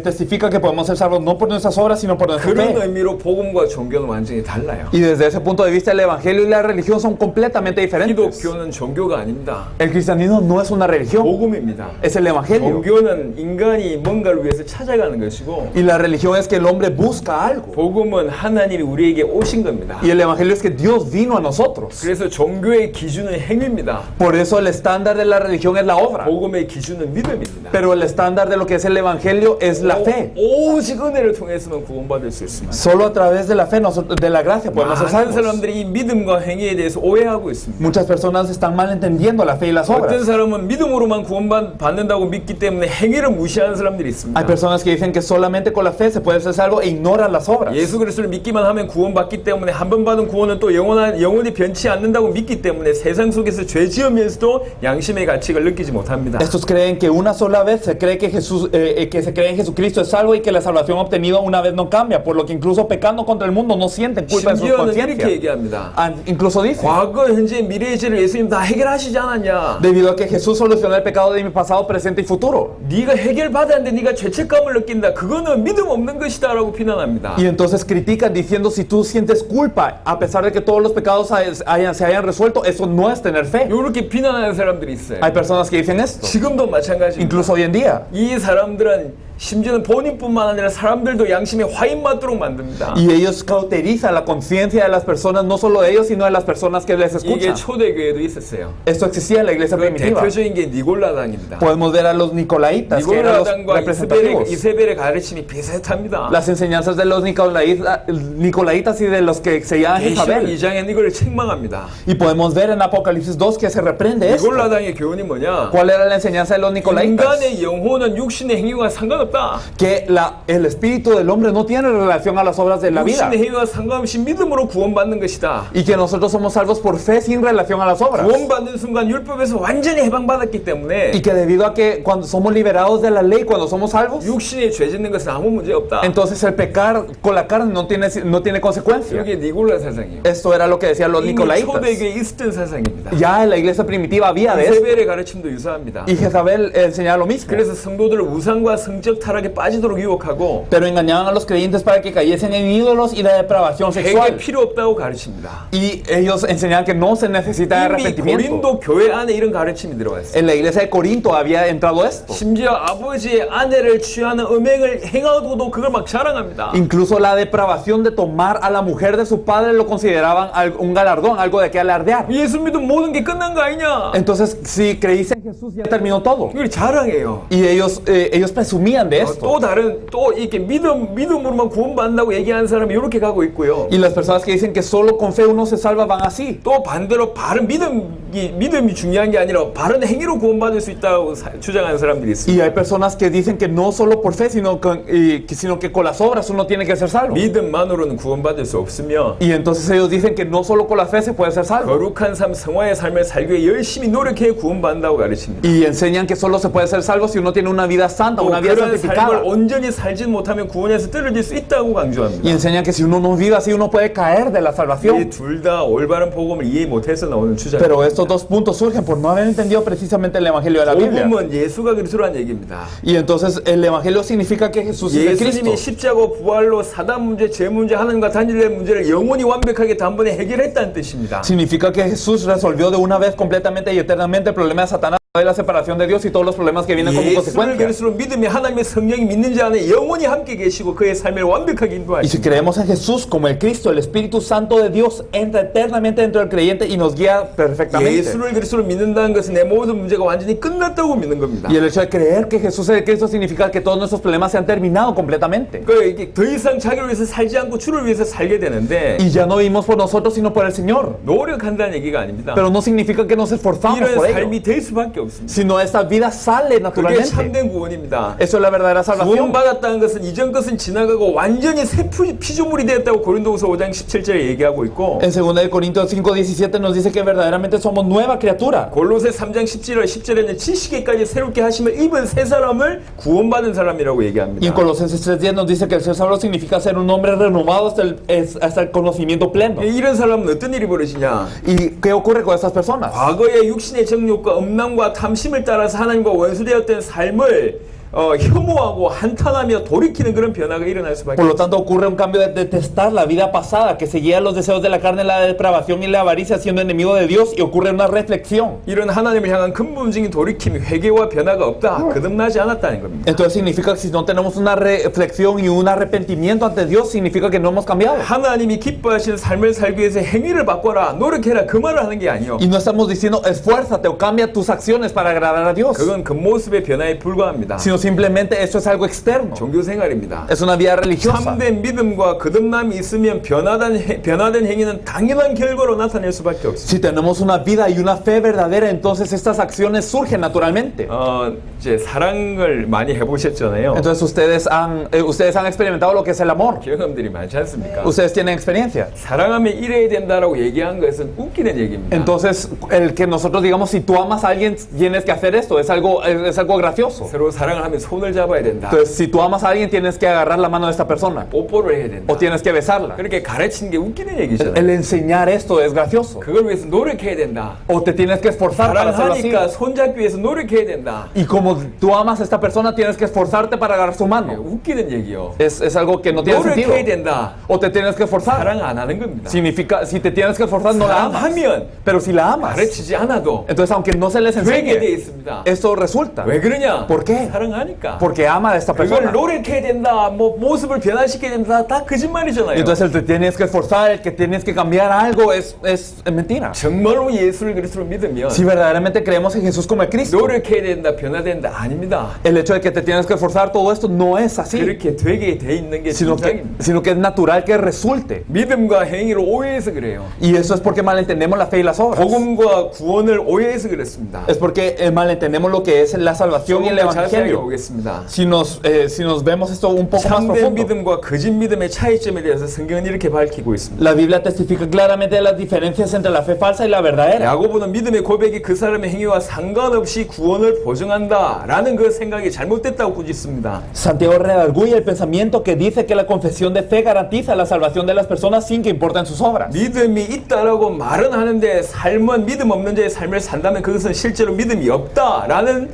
testifica que podemos ser salvos no por nuestras obras, sino por nuestra 그런 fe. 의미로 복음과 종교는 완전히 달라요. Y desde ese punto de vista, el Evangelio y la religión son completamente diferentes. 기독교는 종교가 아닙니다. El cristianismo no es una religión, 복음입니다. es el Evangelio. 종교는 인간이 뭔가를 위해서 찾아가는 것이고 Y la religión es que el hombre busca algo. 복음은 하나님이 우리에게 오신 겁니다. Y el Evangelio es que Dios vino a nosotros. 그래서 종교의 기준은 행위입니다. Por eso el estándar de la religión es la obra. 복음의 기준은 믿음입니다. Pero el estándar de lo que es el Evangelio es la fe. 오직 은혜를 통해서만 구원받을 수 있습니다. Solo a través de la fe, de la gracia, podemos ser 많은 salvos. 사람들이 이 믿음과 행위에 대해서 오해하고 있습니다. Muchas personas están malentendiendo la fe y las 어떤 obras. 사람은 믿음으로만 구원받는다고 믿기 때문에 행위를 무시하는 사람들이 있습니다. Hay personas que dicen que solamente con la fe se puede ser salvo e ignoran las obras. 예수 그리스도를 믿기만 하면 구원받기 때문에 한 번 받은 구원은 또 영원히 변치 않는다고 믿기 때문에 세상 속에서 죄 지으면서도 양심의 가치를 느끼지 못합니다. Estos creen que una sola vez se cree que se cree en Jesucristo es salvo y que la salvación obtenida una vez no cambia, por lo que incluso pecando contra el mundo no sienten culpa en sus 심지어는 이렇게 conciencias. 얘기합니다. Incluso dicen, 과거, 현재, 미래의 죄를 예수님 다 해결하시지 않았냐? debido a que Jesús solucionó el pecado de mi pasado, presente y futuro. 네가 해결받았는데 네가 죄책감을 느낀다. 그거는 믿음 없는 것이다 라고 비난합니다. Y entonces critican diciendo si tú sientes culpa a pesar de que todos los pecados se hayan resuelto, eso no es tener fe. 이렇게 비난하는 사람들이 있어요. Hay personas que dicen esto, 지금도 마찬가지입니다. incluso hoy en día. 이 사람들은 심지어는 본인뿐만 아니라 사람들도 양심에 화인 맞도록 만듭니다. Y ellos cauterizan la conciencia de las personas, no solo de ellos, sino de las personas que les 이게 escuchan. 초대교회도 있었어요. Esto existía en la iglesia 그 primitiva. 대표적인 게 니골라당입니다. Podemos ver a los nicolaitas, que eran los 니골라당과 representativos. 이세벨의 가르침이 비슷합니다. Las enseñanzas de los nicolaitas y de los que se llaman 계시록 Jezabel. 2장에 이걸 책망합니다. Y podemos ver en Apocalipsis 2 que se reprende esto. 니골라당의 교훈이 뭐냐? ¿Cuál era la enseñanza de los nicolaitas? 인간의 영혼은 육신의 행위와 상관없다. 없다. que el espíritu del hombre no tiene relación a las obras de la vida. 육신의 행위와 상관없이 믿음으로 구원받는 것이다. Y que nosotros somos salvos por fe sin relación a las obras. 구원받는 순간 율법에서 완전히 해방받았기 때문에 Y que debido a que cuando somos liberados de la ley, cuando somos salvos, 육신에 죄 짓는 것은 아무 문제 없다. entonces el pecar con la carne no tiene consecuencia. 이게 니골라 사상이에요. Esto era lo que decían los 이미 nicolaitas. 초대교회에 있었던 사상입니다. Ya en la iglesia primitiva había de esto. 이세벨의 가르침도 유사합니다. Y Jezabel enseñaba lo mismo. 그래서 성도들을 우상과 성적 타락에 빠지도록 유혹하고 Pero engañaban a los creyentes para que cayesen en ídolos y la depravación 회개 sexual. 필요 없다고 가르칩니다. Y ellos enseñaban que no se necesita de 이미 arrepentimiento. 고린도 교회 안에 이런 가르침이 들어왔어요. En la iglesia de Corinto había entrado esto. 심지어 아버지의 아내를 취하는 음행을 행하고도 그걸 막 자랑합니다. Incluso la depravación de tomar a la mujer de su padre lo consideraban un galardón, algo de que alardear. 예수 믿으면 모든 게 끝난 거 아니냐? Entonces, si creíste en Jesús, ya terminó todo. 이걸 자랑해요. Y ellos presumían de esto. 또 다른 또 이렇게 믿음으로만 구원받는다고 얘기하는 사람이 이렇게 가고 있고요. Y las personas que dicen que solo con fe uno se salva van así. 또 반대로 바른 믿음이 중요한 게 아니라 바른 행위로 구원받을 수 있다고 주장하는 사람들이 있습니다. Y hay personas que dicen que no solo por fe, sino que con las obras uno tiene que ser salvo. 믿음만으로는 구원받을 수 없으며 Y entonces ellos dicen que no solo con la fe se puede ser salvo. 거룩한 삶, 성화의 삶을 살기 위해 열심히 노력해 구원받는다고 가르칩니다. Y enseñan que solo se puede ser salvo si uno tiene una vida santa, 또 una vida 그런 삶을 santificada. 온전히 살지 못하면 구원에서 떨어질 수 있다고 Y 강조합니다. enseñan que si uno no vive así, uno puede caer de la 이 salvación. 둘 다 올바른 복음을 이해 못해서 나오는 주장입니다. Pero estos dos puntos surgen por no haber entendido precisamente el evangelio de la Biblia. 복음은 예수가 그리스도란 얘기입니다. Y entonces el evangelio significa que Jesús es el Cristo. 예수님이 십자가 부활로 사단 문제, 죄 문제, 하나님과 단절된 문제를 영원히 완벽하게 단번에 해결했다는 뜻입니다. Significa que Jesús resolvió de una vez completamente y eternamente el problema de Satanás, de la separación de Dios y todos los problemas que vienen como 예수를 consecuencia. 그리스도로 믿음이 하나님의 성령이 믿는 자 안에 영원히 함께 계시고 그의 삶을 완벽하게 Y si 인도하십니다. creemos en Jesús como el Cristo, el Espíritu Santo de Dios entra eternamente dentro del creyente y nos guía perfectamente. 예수를 그리스도로 믿는다는 것은 내 모든 문제가 완전히 끝났다고 믿는 겁니다. Y el hecho de creer que Jesús es el Cristo significa que todos nuestros problemas se han terminado completamente. 그러니까 이게 더 이상 자기를 위해서 살지 않고 주를 위해서 살게 되는데 Y ya no vivimos por nosotros, sino por el Señor. 노력한다는 얘기가 아닙니다. Pero no significa que nos esforzamos 이런 por ello, 삶이 될 수밖에 없습니다. sino esta vida sale 그게 naturalmente. 참된 구원입니다. Eso es la verdadera salvación. 구원받았다는 것은 이전 것은 지나가고 완전히 새 피조물이 되었다고 고린도후서 5장 17절에 얘기하고 있고 En 2 Corintios 5:17 nos dice que verdaderamente somos nueva criatura. 골로새 3장 10절에는 지식에까지 새롭게 하심을 입은 새 사람을 구원받은 사람이라고 Y en 얘기합니다. Colosenses 3:10 nos dice que el ser salvo significa ser un hombre renovado hasta el conocimiento pleno. 이런 사람은 어떤 일이 벌어지냐? ¿Y qué ocurre con estas personas? 과거의 육신의 정욕과 음란과 탐심을 따라서 하나님과 원수되었던 삶을 혐오하고 한탄하며 돌이키는 그런 변화가 일어날 수밖에 Por lo 없습니다. tanto, ocurre un cambio de detestar la vida pasada, que seguía los deseos de la carne, la depravación y la avaricia, siendo enemigo de Dios, y ocurre una reflexión. 이런 하나님을 향한 근본적인 돌이킴, 회개와 변화가 없다, 거듭나지 않았다는 겁니다. Entonces significa que si no tenemos una reflexión y un arrepentimiento ante Dios, significa que no hemos cambiado. 하나님이 기뻐하시는 삶을 살기 위해서 행위를 바꿔라, 노력해라, 그 말을 하는 게 아니요. Y no estamos diciendo esfuérzate o cambia tus acciones para agradar a Dios, 그건 겉모습의 변화에 불과합니다. sino simplemente eso es algo externo. 종교 생활입니다. Es una vida religiosa. 참된 믿음과 거듭남이 있으면 변화된 행위는 당연한 결과로 나타낼 수밖에 없습니다. Si tenemos una vida y una fe verdadera, entonces estas acciones surgen naturalmente. 이제 사랑을 많이 해보셨잖아요. Entonces ustedes han experimentado lo que es el amor. 경험들이 많지 않습니까? Ustedes tienen experiencia. 사랑하면 이래야 된다라고 얘기한 것은 웃기는 얘기입니다. Entonces, el que nosotros digamos, si tú amas a alguien, tienes que hacer esto, es algo gracioso. 서로 사랑을 하면 손을 잡아야 된다. Entonces, si tú amas a alguien, tienes que agarrar la mano de esta persona. 뽀뽀를 해야 된다. O tienes que besarla. 그렇게 가르치는 게 웃기는 얘기잖아요. El enseñar esto es gracioso. 그걸 위해서 노력해야 된다. O te tienes que esforzar para hacerlo así. 사랑하니까 손잡기 위해서 노력해야 된다. Y como tú amas a esta persona, tienes que esforzarte para agarrar su mano. 웃기는 얘기요. Es algo que no tiene sentido. 노력해야 된다. O te tienes que esforzar. 사랑 안 하는 겁니다. Significa, si te tienes que esforzar, no la amas. 사랑하면 Pero si la amas, 가르치지 않아도 entonces aunque no se les 되게 돼 enseñe, 있습니다. esto resulta. 왜 그러냐? ¿Por qué? 사랑하니까. Porque ama a esta 그걸 persona. 노력해야 된다. 뭐 모습을 변화시켜야 된다. 다 거짓말이잖아요. Y entonces el que tienes que esforzar, el que tienes que cambiar algo es mentira. 정말로 예수를 그리스도로 믿으면 Si verdaderamente creemos en Jesús como el Cristo, 노력해야 된다. 변화된다. 아닙니다. el hecho de que te tienes que esforzar, todo esto no es así, 그렇게 되게 돼 있는 게 정상입니다. sino que es natural que resulte. 믿음과 행위를 오해해서 그래요. Y eso es porque malentendemos la fe y las obras. 복음과 구원을 오해해서 그랬습니다. Es porque malentendemos lo que es la salvación y el 조금 더 자세하게 evangelio. 보겠습니다. Si nos vemos esto un poco más 참된 profundo, 믿음과 거짓 믿음의 차이점에 대해서 성경은 이렇게 밝히고 있습니다. la Biblia testifica claramente de las diferencias entre la fe falsa y la verdadera. 야고보는 믿음의 고백이 그 사람의 행위와 상관없이 구원을 보증한다라는 그 생각이 잘못됐다고 꾸짖습니다. Santiago redarguye el pensamiento que dice que la confesión de fe garantiza la salvación de las personas sin que importen sus obras. 믿음이 있다라고 말은 하는데 삶은 믿음 없는 자의 삶을 산다면 그것은 실제로 믿음이 없다라는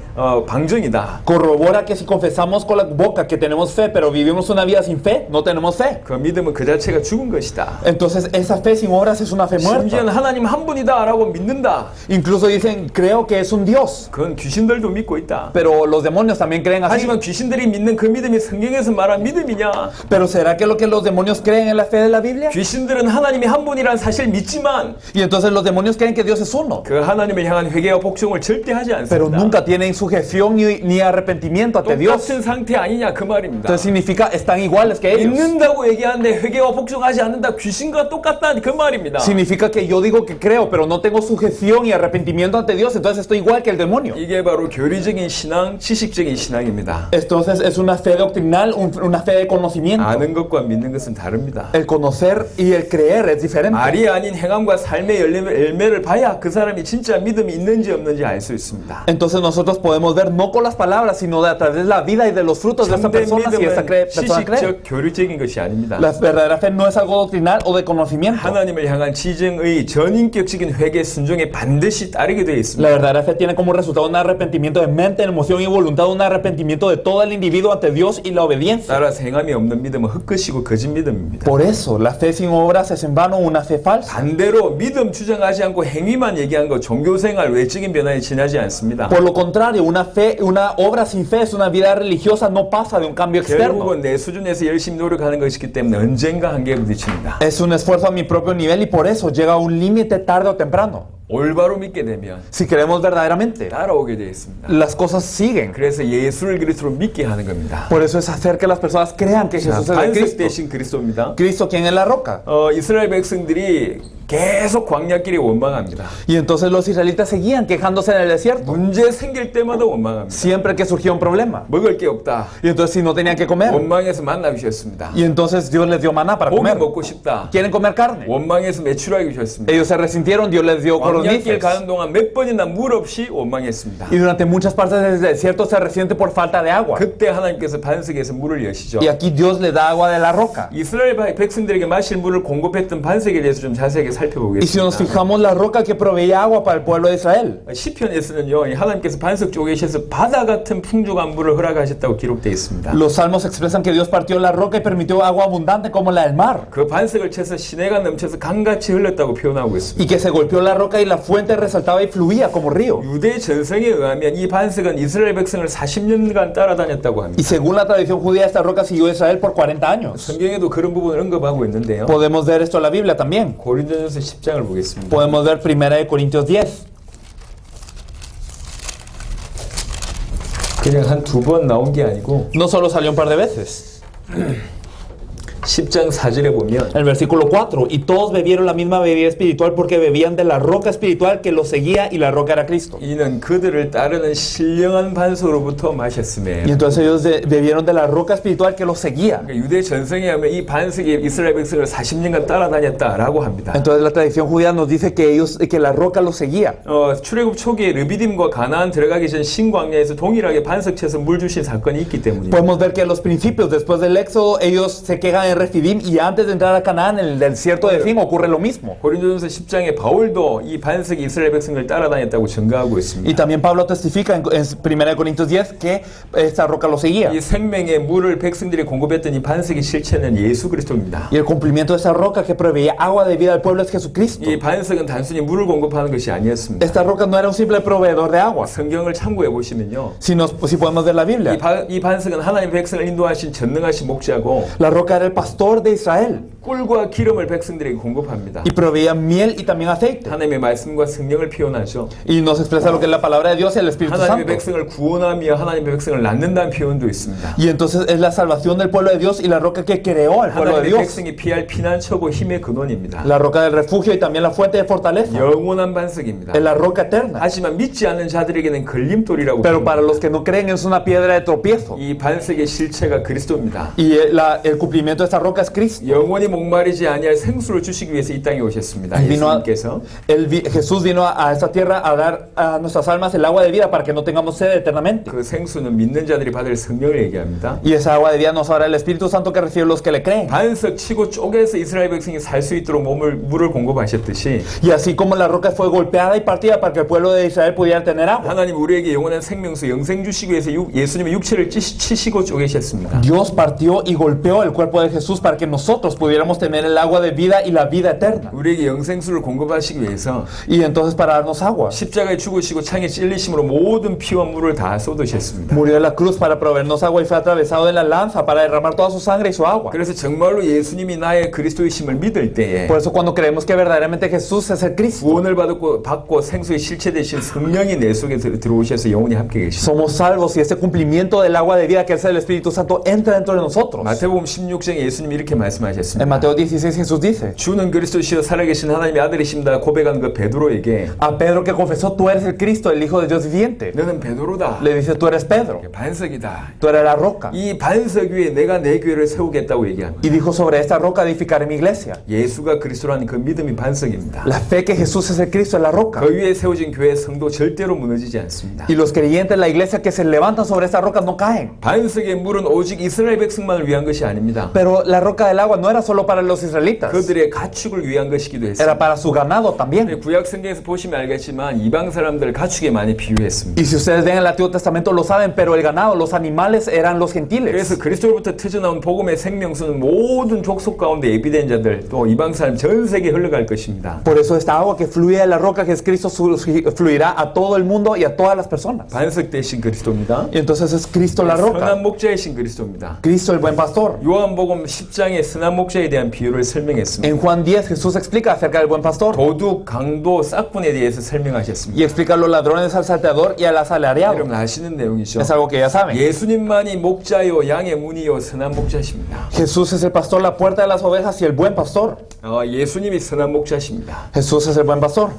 방증이다. Corrobora que si confesamos con la boca que tenemos fe, pero vivimos una vida sin fe, no tenemos fe. 그 믿음은 그 자체가 죽은 것이다. Entonces esa fe sin obras es una fe 심지어는 muerta. 하나님 한 분이다라고 믿는다. Incluso dicen, creo que es un Dios. 그건 귀신들도 믿고 있다. Pero los demonios también creen así. 하지만 귀신들이 믿는 그 믿음이 성경에서 말한 믿음이냐? Pero ¿será que lo que los demonios creen en la fe de la Biblia? 귀신들은 하나님이 한 분이란 사실 믿지만 Y entonces los demonios creen que Dios es uno. 그 하나님을 향한 회개와 복종을 절대 하지 Pero 않습니다. nunca tienen sujeción ni arrepentimiento ante Dios. 똑같은 상태 아니냐 그 말입니다. Entonces significa están iguales que ellos. 믿는다고 얘기하는데 회개와 복종하지 않는다 귀신과 똑같다 그 말입니다. Significa que yo digo que creo, pero no tengo sujeción y arrepentimiento ante Dios, entonces estoy igual que el demonio. 이게 바로 교리적인 신앙, 지식적인 신앙입니다. Entonces es una fe doctrinal, una fe de conocimiento. 아는 것과 믿는 것은 다릅니다. El conocer y el creer es diferente. 말이 아닌 행함과 삶의 열매를 봐야 그 사람이 진짜 믿음이 있는지 없는지 알 수 있습니다. Entonces nosotros podemos ver no con las palabras, sino a través de la vida y de los frutos de esta 참된 persona si esta 믿음은 persona cree. 지식적 교류적인 것이 아닙니다. La verdadera fe no es algo doctrinal o de conocimiento. 하나님을 향한 지정의 전인격적인 회개 순종에 반드시 따르게 되어 La 있습니다. verdadera fe tiene como resultado un arrepentimiento de mente, emoción y voluntad, un arrepentimiento de todo el individuo ante Dios y la obediencia. 따라서 행함이 없는 믿음은 헛것이고 거짓 믿음입니다. Por eso, la fe sin obras es en vano una fe falsa. 반대로 믿음 주장하지 않고 행위만 얘기한 거 종교생활 외적인 변화에 지나지 않습니다. Por lo contrario, una obra sin fe es una vida religiosa, no pasa de un cambio externo. 결국은 내 수준에서 열심히 노력하는 것이기 때문에 언젠가 한계에 부딪힙니다. Es un esfuerzo a mi propio nivel y por eso llega a un límite tarde o temprano. 올바로 믿게 되면 Si creemos verdaderamente, 따라오게 되어 있습니다. las cosas siguen. 그래서 예수를 그리스도로 믿게 하는 겁니다. Por eso es hacer que las personas crean que Jesús es el 반석 Cristo. 대신 그리스도입니다. Cristo, quien es la roca. 이스라엘 백성들이 계속 광야길에 원망합니다. Y entonces los israelitas seguían quejándose en el desierto. 문제 생길 때마다 원망합니다. Siempre que surgía un problema. 먹을 게 없다. Y entonces si no tenían que comer. 원망해서 만나 주셨습니다. Y entonces Dios les dio maná para 고기 comer. 먹고 싶다. Quieren comer carne. 원망해서 매출하게 주셨습니다. Ellos se resintieron, Dios les dio 광야길 codornices. 가는 동안 몇 번이나 물 없이 원망했습니다. Y durante muchas partes del desierto se resiente por falta de agua. 그때 하나님께서 반석에서 물을 여시죠. Y aquí Dios le da agua de la roca. 이스라엘 백성들에게 마실 물을 공급했던 반석에 대해서 좀 자세하게 Y si nos 살펴보겠습니다. fijamos, la roca que proveía agua para el pueblo de Israel. 시편에서는요, 하나님께서 반석 쪽에 계셔서 바다 같은 풍족한 물을 허락하셨다고 기록되어 있습니다. Los salmos expresan que Dios partió la roca y permitió agua abundante como la del mar. 그 반석을 쳐서 시내가 넘쳐서 강같이 흘렀다고 표현하고 있습니다. Y que se golpeó la roca y la fuente resaltaba y fluía como río. 유대 전성에 의하면 이 반석은 이스라엘 백성을 40년간 따라다녔다고 Y 합니다. según la tradición judía, esta roca siguió a Israel por 40 años. 성경에도 그런 부분을 언급하고 있는데요. Podemos ver esto en la Biblia también. 고린도전서 10장을 보겠습니다. Podemos ver 1 Corintios 10. 그냥 한 두 번 나온 게 아니고 No solo salió un par de veces. 10장 4절에 보면 El versículo 4. Y todos bebieron la misma bebida espiritual porque bebían de la roca espiritual que los seguía y la roca era Cristo. 이는 그들을 따르는 신령한 반석으로부터 마셨음에 Y entonces ellos bebieron de la roca espiritual que los seguía. 그러니까 유대 전성에 하면 이 반석이 이스라엘 백성을 40년간 따라다녔다라고 합니다. Entonces la tradición judía nos dice que la roca los seguía. 출애굽 초기에 르비딤과 가나안 들어가기 전 신광야에서 동일하게 반석 쳐서 물 주신 사건이 있기 때문입니다. Podemos ver que a los principios, después del éxodo, ellos se quejan en Refidim y antes de entrar a Canaán, en el desierto de Fin, ocurre lo mismo. 고린도전서 10장에 바울도 이 반석이 이스라엘 백성을 따라다녔다고 증거하고 있습니다. Y también Pablo testifica en 1 Corintios 10 que esta roca lo seguía. 이 생명의 물을 백성들이 공급했던 이 반석의 실체는 예수 그리스도입니다. Y el cumplimiento de esa roca que proveía agua de vida al pueblo es Jesucristo. 이 반석은 단순히 물을 공급하는 것이 아니었습니다. Esta roca no era un simple proveedor de agua. 성경을 참고해 보시면요. Si podemos ver la Biblia, 이 반석은 하나님의 백성을 인도하신 전능하신 목자고 la roca era el pastor de Israel. 꿀과 기름을 백성들에게 공급합니다. y proveía miel y también aceite. 하나님의 말씀과 성령을 표현하죠. Y nos expresa lo que es la palabra de Dios y el Espíritu 하나님의 Santo. 백성을 구원하며 하나님의 백성을 낳는다는 표현도 있습니다. Y entonces es la salvación del pueblo de Dios y la roca que creó al pueblo de 하나님의 Dios. 백성이 피할 피난처고 힘의 근원입니다. La roca del refugio y también la fuente de fortaleza. 영원한 반석입니다. Es la roca eterna. 하지만 믿지 않는 자들에게는 걸림돌이라고 Pero para 표현합니다. los que no creen es una piedra de tropiezo. 이 반석의 실체가 그리스도입니다. Y el cumplimiento de esta roca es Cristo. 영원히 목마르지 아니할 생수를 주시기 위해서 이 땅에 오셨습니다. 예수님께서 Jesús vino a esta tierra a dar a nuestras almas el agua de vida para que no tengamos sed eternamente. 그 생수는 믿는 자들이 받을 성령을 얘기합니다. Y esa agua de vida nos dará el Espíritu Santo que reciben los que le creen. 반석 치고 쪼개서 이스라엘 백성이 살 수 있도록 물을 공급하셨듯이 Y así como la roca fue golpeada y partida para que el pueblo de Israel pudiera tener agua, 하나님 우리에게 영원한 생명수 영생 주시기 위해서 예수님의 육체를 치시고 쪼개셨습니다. Dios partió y golpeó el cuerpo de Jesús para que nosotros pudiéramos tener el agua de vida y la vida eterna. 우리에게 영생수를 공급하시기 위해서 Y entonces para darnos agua, 십자가에 죽으시고 창에 찔리심으로 모든 피와 물을 다 쏟으셨습니다. murió en la cruz para proveernos agua y fue atravesado en la lanza para derramar toda su sangre y su agua. 그래서 정말로 예수님이 나의 그리스도이심을 믿을 때에 Por eso cuando creemos que verdaderamente Jesús es el Cristo, 구원을 받고 생수의 실체 되신 성령이 내 속에 들어오셔서 영원히 함께 계십니다. somos salvos y ese cumplimiento del agua de vida que es el Espíritu Santo entra dentro de nosotros. 마태복음 16장에 예수님이 이렇게 En 말씀하셨습니다. Mateo 16 Jesús dice 주는 그리스도시여 살아계신 하나님의 아들이십니다 고백한 그 베드로에게 a Pedro que confesó, tú eres el Cristo, el Hijo de Dios viviente. 너는 베드로다. Le dice, tú eres Pedro, 반석이다. tú eres la roca. 이 반석 위에 내가 내 교회를 세우겠다고 얘기합니다. Y dijo, sobre esta roca edificaré mi iglesia. 예수가 그리스도라는 그 믿음이 반석입니다. La fe que Jesús es el Cristo es la roca. 그 위에 세워진 교회 성도 절대로 무너지지 않습니다. Y los creyentes, la iglesia que se levantan sobre esta roca no caen. 반석의 물은 오직 이스라엘 백성만을 위한 것이 아닙니다. Pero la roca del agua no era solo para los israelitas, 그들의 가축을 위한 것이기도 했습니다. era para su ganado también. 구약 성경에서 보시면 알겠지만 이방 사람들 가축에 많이 비유했습니다. Y si ustedes ven el Antiguo Testamento lo saben, pero el ganado, los animales eran los gentiles. 그래서 그리스도로부터 터져나온 복음의 생명수는 모든 족속 가운데 예비된 자들 또 이방 사람 전 세계에 흘러갈 것입니다. Por eso esta agua que fluye de la roca que es Cristo fluirá a todo el mundo y a todas las personas. 반석 대신 그리스도입니다. Y entonces es Cristo la roca, 선한 목자이신 그리스도입니다. Cristo el buen pastor. 요한복음 10장에 선한 목자에 대한 비유를 설명했습니다. En Juan 10 Jesús explica acerca del buen pastor 도둑, 강도, 싹군에 대해서 설명하셨습니다. y explica a los ladrones, al salteador y al asalariado. 여러분 아시는 내용이죠. Es algo que ya saben. 예수님만이 목자요 양의 문이요 선한 목자십니다. Jesús es el pastor, la puerta de las ovejas y el buen pastor. 예수님이 선한 목자십니다. Jesús es el buen pastor.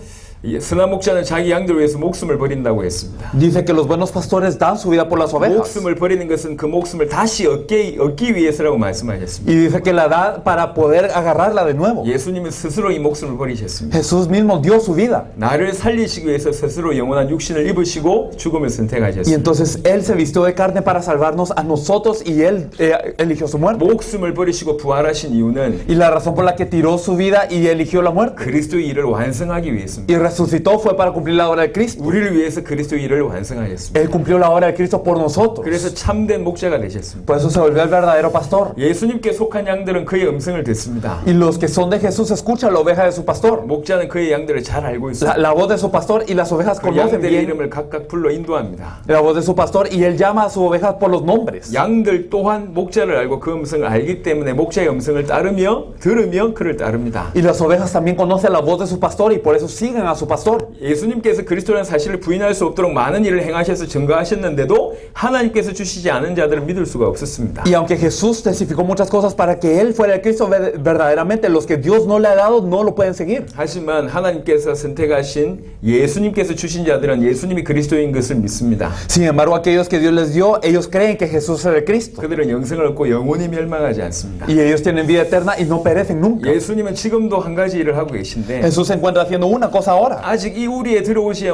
선한 목자는 자기 양들 위해서 목숨을 버린다고 했습니다. Dice que los buenos pastores dan su vida por las ovejas. 목숨을 버리는 것은 그 목숨을 다시 얻기 위해서라고 말씀하셨습니다. Y dice que la da para poder agarrarla de nuevo. 예수님은 스스로 이 목숨을 버리셨습니다. Jesús mismo dio su vida. 나를 살리시기 위해서 스스로 영원한 육신을 입으시고 죽음을 Y 선택하셨습니다. entonces Él se vistió de carne para salvarnos a nosotros y Él eligió su muerte. 목숨을 버리시고 부활하신 이유는 Y la razón por la que tiró su vida y eligió la muerte 그리스도의 일을 완성하기 위해서입니다. y resucitó fue para cumplir la obra de Cristo. 우리를 위해서 그리스도의 일을 완성하셨습니다. Él cumplió la obra de Cristo por nosotros. 그래서 참된 목자가 되셨습니다. Por eso se volvió el verdadero pastor. 예수님께 속한 양들은 그의 음성을 듣습니다. Y los que son de Jesús escuchan la oveja de su pastor. 목자는 그의 양들을 잘 알고 있습니다. La voz de su pastor y las ovejas 그 conocen 양들의 bien 이름을 각각 불러 인도합니다. la voz de su pastor y Él llama a sus ovejas por los nombres. 양들 또한 목자를 알고 그 음성을 알기 때문에 목자의 음성을 들으며 그를 따릅니다. Y las ovejas también conocen la voz de su pastor y por eso siguen a su pastor. 예수님께서 그리스도라는 사실을 부인할 수 없도록 많은 일을 행하셔서 증거하셨는데도 하나님께서 주시지 않은 자들은 믿을 수가 없었습니다. Y aunque Jesús testificó muchas cosas para que Él fuera el Cristo verdaderamente, los que Dios no le ha dado no lo pueden seguir. 하지만 하나님께서 선택하신 예수님께서 주신 자들은 예수님이 그리스도인 것을 믿습니다. Sin embargo, aquellos que Dios les dio, ellos creen que Jesús es el Cristo. 그들은 영생을 얻고 영원히 멸망하지 않습니다. Y ellos tienen vida eterna y no perecen nunca. 예수님은 지금도 한 가지 일을 하고 계신데 Jesús se encuentra haciendo una cosa ahora. 아직 이 우리에 들어오시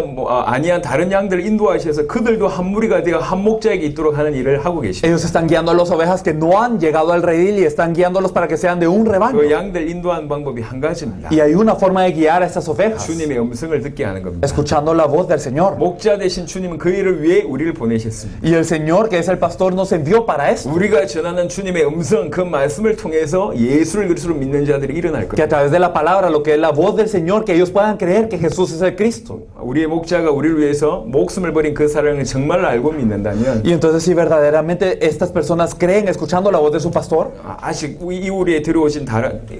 아니한 다른 양들을 인도하셔서 그들도 한 무리가 되어 한 목자에게 있도록 하는 일을 하고 계십니다. Ellos están guiando a las ovejas que no han llegado al redil y están guiándolos para que sean de un rebaño. 그 양들 인도하는 방법이 한 가지입니다. Y hay una forma de guiar a estas ovejas, 주님의 음성을 듣게 하는 겁니다. escuchando la voz del Señor. 목자 되신 주님은 그 일을 위해 우리를 보내셨습니다. Y el Señor, que es el pastor, nos envió para esto. 우리가 전하는 주님의 음성, 그 말씀을 통해서 예수를 그리스도로 믿는 자들이 일어날 Que a 겁니다. través de la palabra, lo que es la voz del Señor, que ellos puedan creer que Jesús es el Cristo. 우리의 목자가 우리를 위해서 목숨을 버린 그 사랑을 정말 알고 믿는다면 Y entonces si verdaderamente estas personas creen escuchando la voz de su pastor, 아직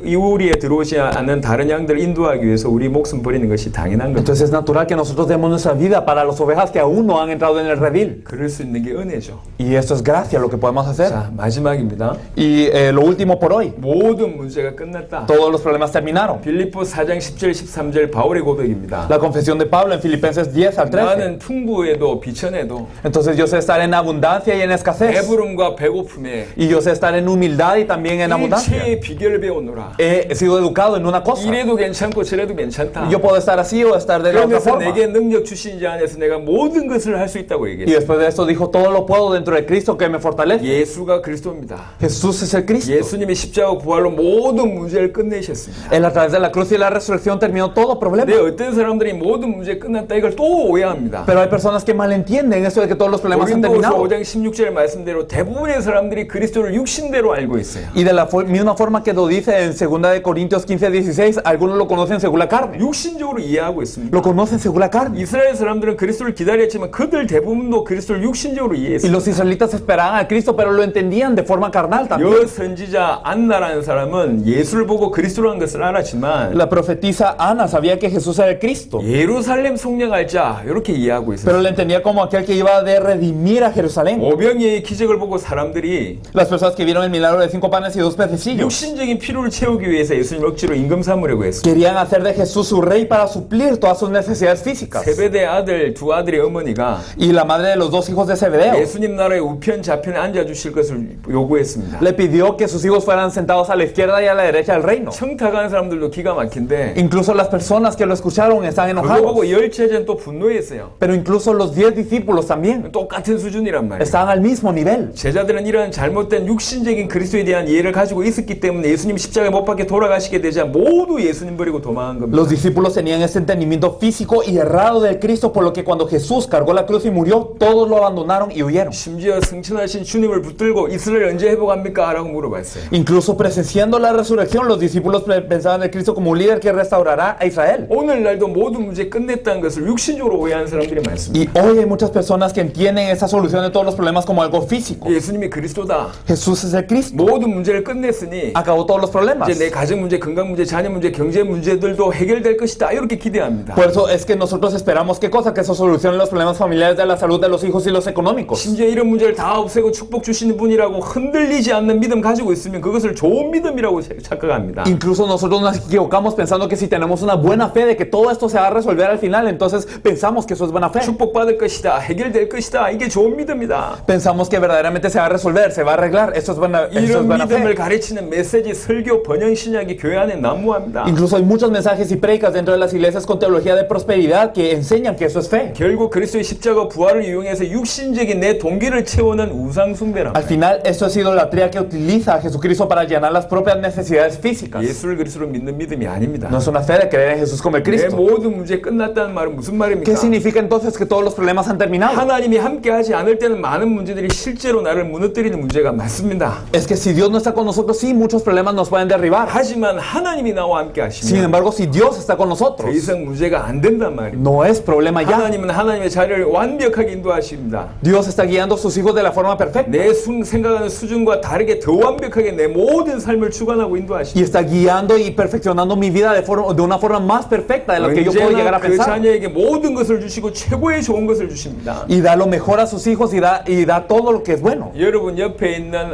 이우리에 들어오지 않는 다른 양들을 인도하기 위해서 우리 목숨 버리는 것이 당연한 겁니다. entonces es natural que nosotros demos nuestra vida para las ovejas que aún no han entrado en el redil. 그럴 수 있는 게 은혜죠. Y esto es gracia lo que podemos hacer. 자, 마지막입니다. Y lo último por hoy, 모든 문제가 끝났다. todos los problemas terminaron. 빌립보 4장 10절 13절 바울의 고백입니다. La confesión de Pablo en Filipenses 10 al 13. 나는 풍부에도 비천에도 Entonces yo sé estar en abundancia y en escasez. 배부름과 배고픔에 Y yo sé estar en humildad y también en abundancia. 일체의 비결을 배우노라. He sido educado en una cosa. 이래도 괜찮고 저래도 괜찮다. Yo puedo estar así o estar de la otra 그러면서 forma. 내게 능력 주신 자 안에서 내가 모든 것을 할 수 있다고 Y 얘기했어요. después de esto dijo, todo lo puedo dentro de Cristo que me fortalece. 예수가 그리스도입니다. Jesús es el Cristo. 예수님이 십자가 부활로 모든 문제를 끝내셨습니다. Él a través de la cruz y la resurrección terminó todo problema. 근데 어떤 사람들이 모든 문제 끝났다 이걸 또 오해합니다. Pero hay personas que malentienden eso de que todos los problemas han 고린도후서 terminado. 5장 16절 말씀대로 대부분의 사람들이 그리스도를 육신대로 알고 있어요. Y de la misma forma que lo dice en 2 de Corintios 15:16, algunos lo conocen según la carne. 육신적으로 이해하고 있습니다. Lo conocen según la carne. 이스라엘 사람들은 그리스도를 기다렸지만 그들 대부분도 그리스도를 육신적으로 Y 이해했어요. los israelitas esperaban a Cristo, pero lo entendían de forma carnal también. 여 선지자 안나라는 사람은 예수를 보고 그리스도라는 것을 알았지만 La profetisa Ana sabía que Jesús era el Cristo, 예루살렘 속량할 자 이렇게 이해하고 pero 있었어요. le entendía como aquel que iba de redimir a Jerusalén. 오병이의 기적을 보고 사람들이 Las personas que vieron el milagro de 5 panes y 2 pececillos 육신적인 필요를 채우기 위해서 예수님 억지로 임금 삼으려고 했어요. querían hacer de Jesús su rey para suplir todas sus necesidades físicas. 세베대 아들 두 아들의 어머니가 Y la madre de los 2 hijos de Zebedeo 예수님 나라의 우편 좌편에 앉아주실 것을 요구했습니다. le pidió que sus hijos fueran sentados a la izquierda y a la derecha del reino. 청탁하는 사람들도 기가 막힌데 Incluso las personas que lo escucharon están 그거 enojados. 보고 열 제자는 또 분노했어요. Pero incluso los 10 discípulos también 똑같은 수준이란 말이에요. estaban al mismo nivel. 제자들은 이런 잘못된 육신적인 그리스도에 대한 이해를 가지고 있었기 때문에 예수님 십자가에 못 박혀 돌아가시게 되자 모두 예수님 버리고 도망한 겁니다. Los discípulos tenían ese entendimiento físico y errado del Cristo, por lo que cuando Jesús cargó la cruz y murió, todos lo abandonaron y huyeron. 심지어 승천하신 주님을 붙들고 이스라엘 언제 회복합니까? 라고 물어봤어요. Incluso presenciando la resurrección, los discípulos pensaban en Cristo como un líder que restaurará a Israel. 오늘날도 모든 문제 끝냈다는 것을 육신적으로 오해하는 사람들이 많습니다. Y hoy hay muchas personas que entienden esa solución de todos los problemas como algo físico. 예수님이 그리스도다. Jesús es el Cristo. 모든 문제를 끝냈으니 Acabó todos los problemas. 이제 내 가정 문제, 건강 문제, 자녀 문제, 경제 문제들도 해결될 것이다. 이렇게 기대합니다. Por eso es que nosotros esperamos ¿qué cosa? Que eso solucione los problemas familiares de la salud de los hijos y los económicos. 심지어 이런 문제를 다 없애고 축복 주시는 분이라고 흔들리지 않는 믿음 가지고 있으면 그것을 좋은 믿음이라고 착각합니다. Incluso nosotros nos equivocamos pensando que si tenemos una buena fe de que todo esto se va a resolver al final, entonces pensamos que eso es buena fe. 축복받을 것이다. 해결될 것이다. 이게 좋은 믿음이다. Pensamos que verdaderamente se va a resolver, se va a arreglar. Eso es buena 이런 믿음을 fe. 가르치는 메시지, 설교, 번영 신약이 교회 안에 난무합니다. Incluso hay muchos mensajes y predicas dentro de las iglesias con teología de prosperidad que enseñan que eso es fe. 결국 그리스도의 십자가 부활을 이용해서 육신적인 내 동기를 채우는 우상 숭배란 Al final, esto es idolatría que utiliza a Jesucristo para llenar las propias necesidades físicas. 예수를 그리스도로 믿는 믿음이 아닙니다. No es una fe de creer en Jesús como el 내 Cristo. 모든 문제 끝났다는 말은 무슨 말입니까? ¿Qué significa entonces que todos los problemas han terminado? 하나님이 함께하지 않을 때는 많은 문제들이 실제로 나를 무너뜨리는 문제가 많습니다. Es que si Dios no está con nosotros, sí, muchos problemas nos pueden derribar. 하지만 하나님이 나와 함께 Sin 하시면 embargo, si Dios está con 더 nosotros, 이상 문제가 안 된단 말입니다. no es problema ya. 하나님은 하나님의 자리를 완벽하게 인도하십니다. Dios está guiando a sus hijos de la forma perfecta. 내 생각하는 수준과 다르게 더 완벽하게 내 모든 삶을 주관하고 Y 인도하십니다. está guiando y perfeccionando mi vida de una forma más perfecta de lo que yo puedo llegar 언제나 a 그 pensar. 자녀에게 모든 것을 주시고 최고의 좋은 것을 주십니다. Y da lo mejor a sus hijos y da todo lo que es bueno. 여러분 옆에 있는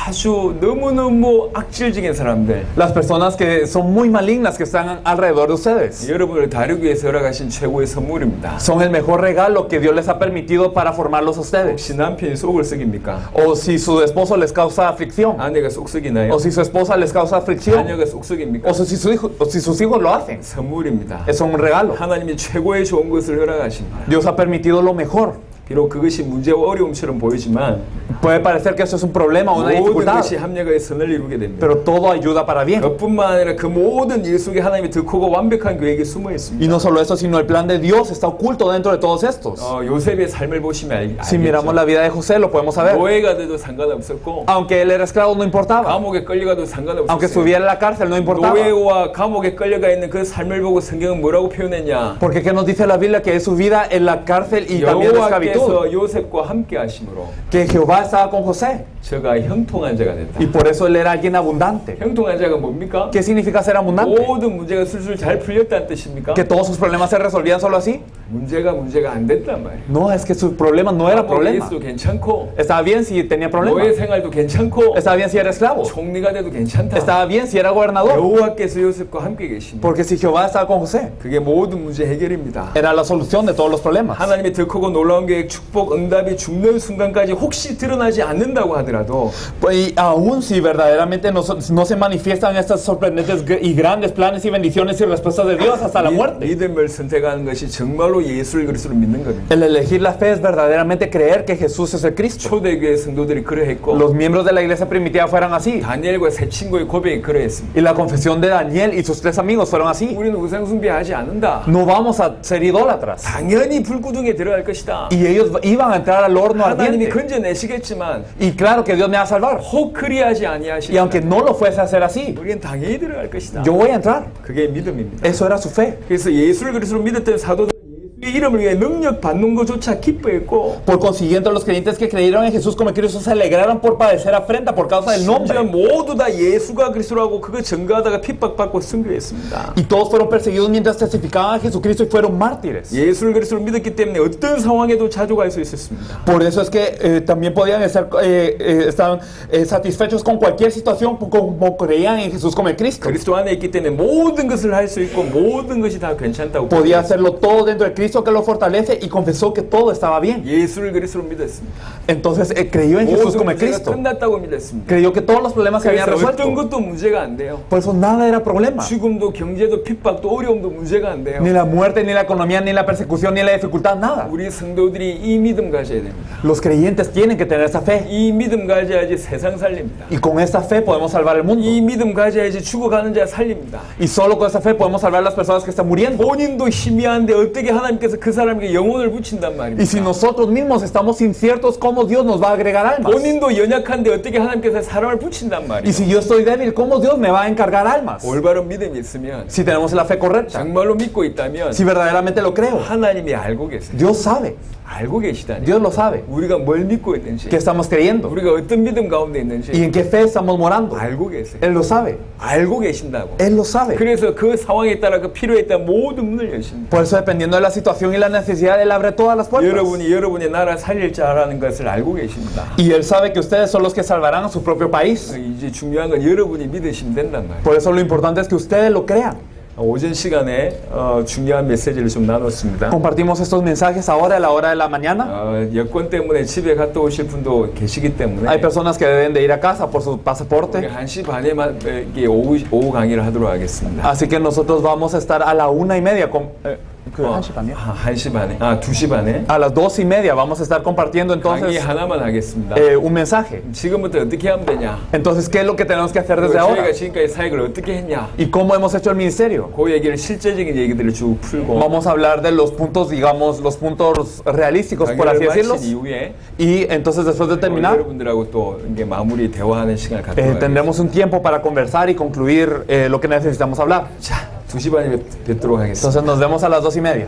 아주 너무너무 악질적인 사람들, Las personas que son muy malignas que están alrededor de ustedes 여러분을 다루기 위해서 허락하신 최고의 선물입니다. son el mejor regalo que Dios les ha permitido para formarlos a ustedes. 혹시 남편이 속을 썩입니까? O si su esposo les causa aflicción, 아내가 속 썩이나요? o si su esposa les causa aflicción, 자녀가 속 썩입니까? o si sus hijos lo hacen. 선물입니다. Es un regalo. 하나님이 최고의 좋은 것을 허락하신 거예요. Dios ha permitido lo mejor. 비록 그것이 문제와 어려움처럼 보이지만 Puede parecer que eso es un problema o una 모든 dificultad, 것이 합력하여 선을 이루게 됩니다. pero todo ayuda para bien. 그뿐만 아니라 그 모든 일 속에 하나님의 더 크고 완벽한 계획이 숨어 Y 있습니다. no solo eso, sino el plan de Dios está oculto dentro de todos estos. 요셉의 삶을 보시면 Si miramos la vida de José, lo podemos saber. 노예가 돼도 상관없었고 Aunque él era esclavo, no importaba. 감옥에 끌려가도 Aunque 상관없었어요. estuviera en la cárcel, no importaba. 노예와 감옥에 끌려가 있는 그 삶을 보고 성경은 뭐라고 표현했냐? Porque ¿qué nos dice la Biblia? Que es su vida en la cárcel y también de esclavitud. 여호와께서 요셉과 함께 하심으로 Que Jehová estaba con José. 저가 형통한 자가 됐다. Y por eso él era alguien abundante. 형통한 자가 뭡니까? ¿Qué significa ser abundante? 모든 문제가 술술 잘 풀렸다는 뜻입니까? ¿Que todos sus problemas se resolvían solo así? 문제가 안 됐단 말이에요. No, es que su problema no era problema. 예수도 괜찮고 Estaba bien si tenía 노예 problemas. 생활도 괜찮고 Estaba bien si era esclavo. 총리가 돼도 괜찮다. Estaba bien si era gobernador. 여호와께서 요셉과 함께 계십니다. Porque si Jehová estaba con José, 그게 모든 문제 해결입니다. era la solución de todos los problemas. 하나님의 더 크고 놀라운 계획, 축복, 응답이 죽는 순간까지 혹시 드러나지 않는다고 하더라도 Y aún si verdaderamente no se manifiestan estas sorprendentes y grandes planes y bendiciones y respuestas de Dios hasta la muerte. 믿음을 선택하는 것이 정말로 예수를 그리스도로 믿는 겁니다. El elegir la fe es verdaderamente creer que Jesús es el Cristo. 초대교회 성도들이 그러했고 Los miembros de la iglesia primitiva fueran así. 다니엘과 세 친구의 고백이 그러했습니다. Y la confesión de Daniel y sus 3 amigos fueron así. 우리는 우상 숭배하지 않는다. No vamos a ser idólatras. 당연히 불구덩이에 들어갈 것이다. Y ellos iban a entrar al horno 하나님이 ardiente. 건져내시겠지만 Y claro que Dios me va a salvar. 혹 그리하지 Y 아니하시면 aunque no lo fuese a hacer así, 우리는 당연히 들어갈 것이다. yo voy a entrar. 그게 믿음입니다. Eso era su fe. 그래서 예수를 그리스도로 믿었던 사도들 예수의 이름을 위해 능력 받는 것조차 기뻐했고 Por consiguiente, los creyentes que creyeron en Jesús como Cristo se alegraron por padecer afrenta por causa del 심지어 nombre. 모두 다 예수가 그리스도라고 그거 증거하다가 핍박받고 순교했습니다. Y todos fueron perseguidos mientras testificaban a Jesucristo y fueron mártires. 예수를 그리스도로 믿었기 때문에 어떤 상황에도 자족할 수 있었습니다. Por eso es que también podían estar estaban, satisfechos con cualquier situación como creían en Jesús como el Cristo. 그리스도 안에 있기 때문에 모든 것을 할 수 있고 모든 것이 다 괜찮다고 Podía 고백했습니다. hacerlo todo dentro de Cristo que lo fortalece y confesó que todo estaba bien. 예수를 그리스도로 믿었습니다. Entonces creyó en Jesús 모든 como el 문제가 Cristo. 끝났다고 믿었습니다. Creyó que todos los problemas se habían 그래서 어떤 resuelto. 것도 문제가 안 돼요. Por eso nada era problema. 죽음도 경제도 핍박도 어려움도 문제가 안 돼요. Ni la muerte, ni la economía, ni la persecución, ni la dificultad, nada. 우리 성도들이 이 믿음 가져야 됩니다. Los creyentes tienen que tener esa fe. 이 믿음 가져야지 세상 살립니다. Y con esta fe podemos salvar el mundo. 이 믿음 가져야지 죽어가는 자 살립니다. Y solo con esa fe podemos salvar a las personas que están muriendo. 본인도 희미한데 어떻게 하나님께서 그 사람에게 영혼을 붙인단 Y si 말입니까? nosotros mismos estamos inciertos, ¿cómo Dios nos va a agregar almas? 본인도 연약한데 어떻게 하나님께서 사람을 붙인단 Y 말이에요. si yo estoy débil, ¿cómo Dios me va a encargar almas? 올바른 믿음이 있으면 Si tenemos la fe correcta, 정말로 믿고 있다면 si verdaderamente lo creo, 하나님이 알고 계세요. Dios sabe, 알고 계시다니. Dios lo sabe, 우리가 뭘 믿고 있는지, qué estamos creyendo 우리가 어떤 믿음 가운데 y 있는지 en qué fe estamos morando. 알고 계세요. Él lo sabe, 알고 계신다고. Él lo sabe. 그래서 그 상황에 따라 그 필요에 따라 모든 문을 여십니다. Por eso, dependiendo de la situación y la necesidad, Él abre todas las puertas. 여러분이 여러분의 나라 살릴 자라는 것을 알고 계십니다. Y Él sabe que ustedes son los que salvarán a su propio país. 이제 중요한 건 여러분이 믿으시면 된단 말이에요. Por eso lo importante es que ustedes lo crean. 오전 시간에 중요한 메시지를 좀 나눴습니다. Compartimos estos mensajes ahora a la hora de la mañana. 여권 때문에 집에 갔다 오실 분도 계시기 때문에 Hay personas que deben de ir a casa por su 우리 pasaporte. 1시 반에만 이게 오후 강의를 하도록 하겠습니다. Así que nosotros vamos a estar a la 1:30 1시 반에, 2시 반에 a las 2:30 vamos a estar compartiendo 강의 entonces 하나만 하겠습니다. un mensaje. 지금부터 어떻게 하면 되냐? Entonces, ¿qué es lo que tenemos que hacer desde ahora? 저희가 지금까지 사역을 어떻게 했냐? ¿Y cómo hemos hecho el ministerio? 그 얘기를 실제적인 얘기들을 쭉 풀고 Vamos a hablar de los puntos, digamos, los puntos realísticos, por así 강의를 decirlos. 마친 이후에 Y entonces, después de terminar, 여러분들하고 또 이게 마무리 대화하는 시간을 갖도록 하겠습니다. tendremos un tiempo para conversar y concluir lo que necesitamos hablar. 자, 2시 반에 뵙도록 하겠습니다. Entonces, nos vemos a las 2:30.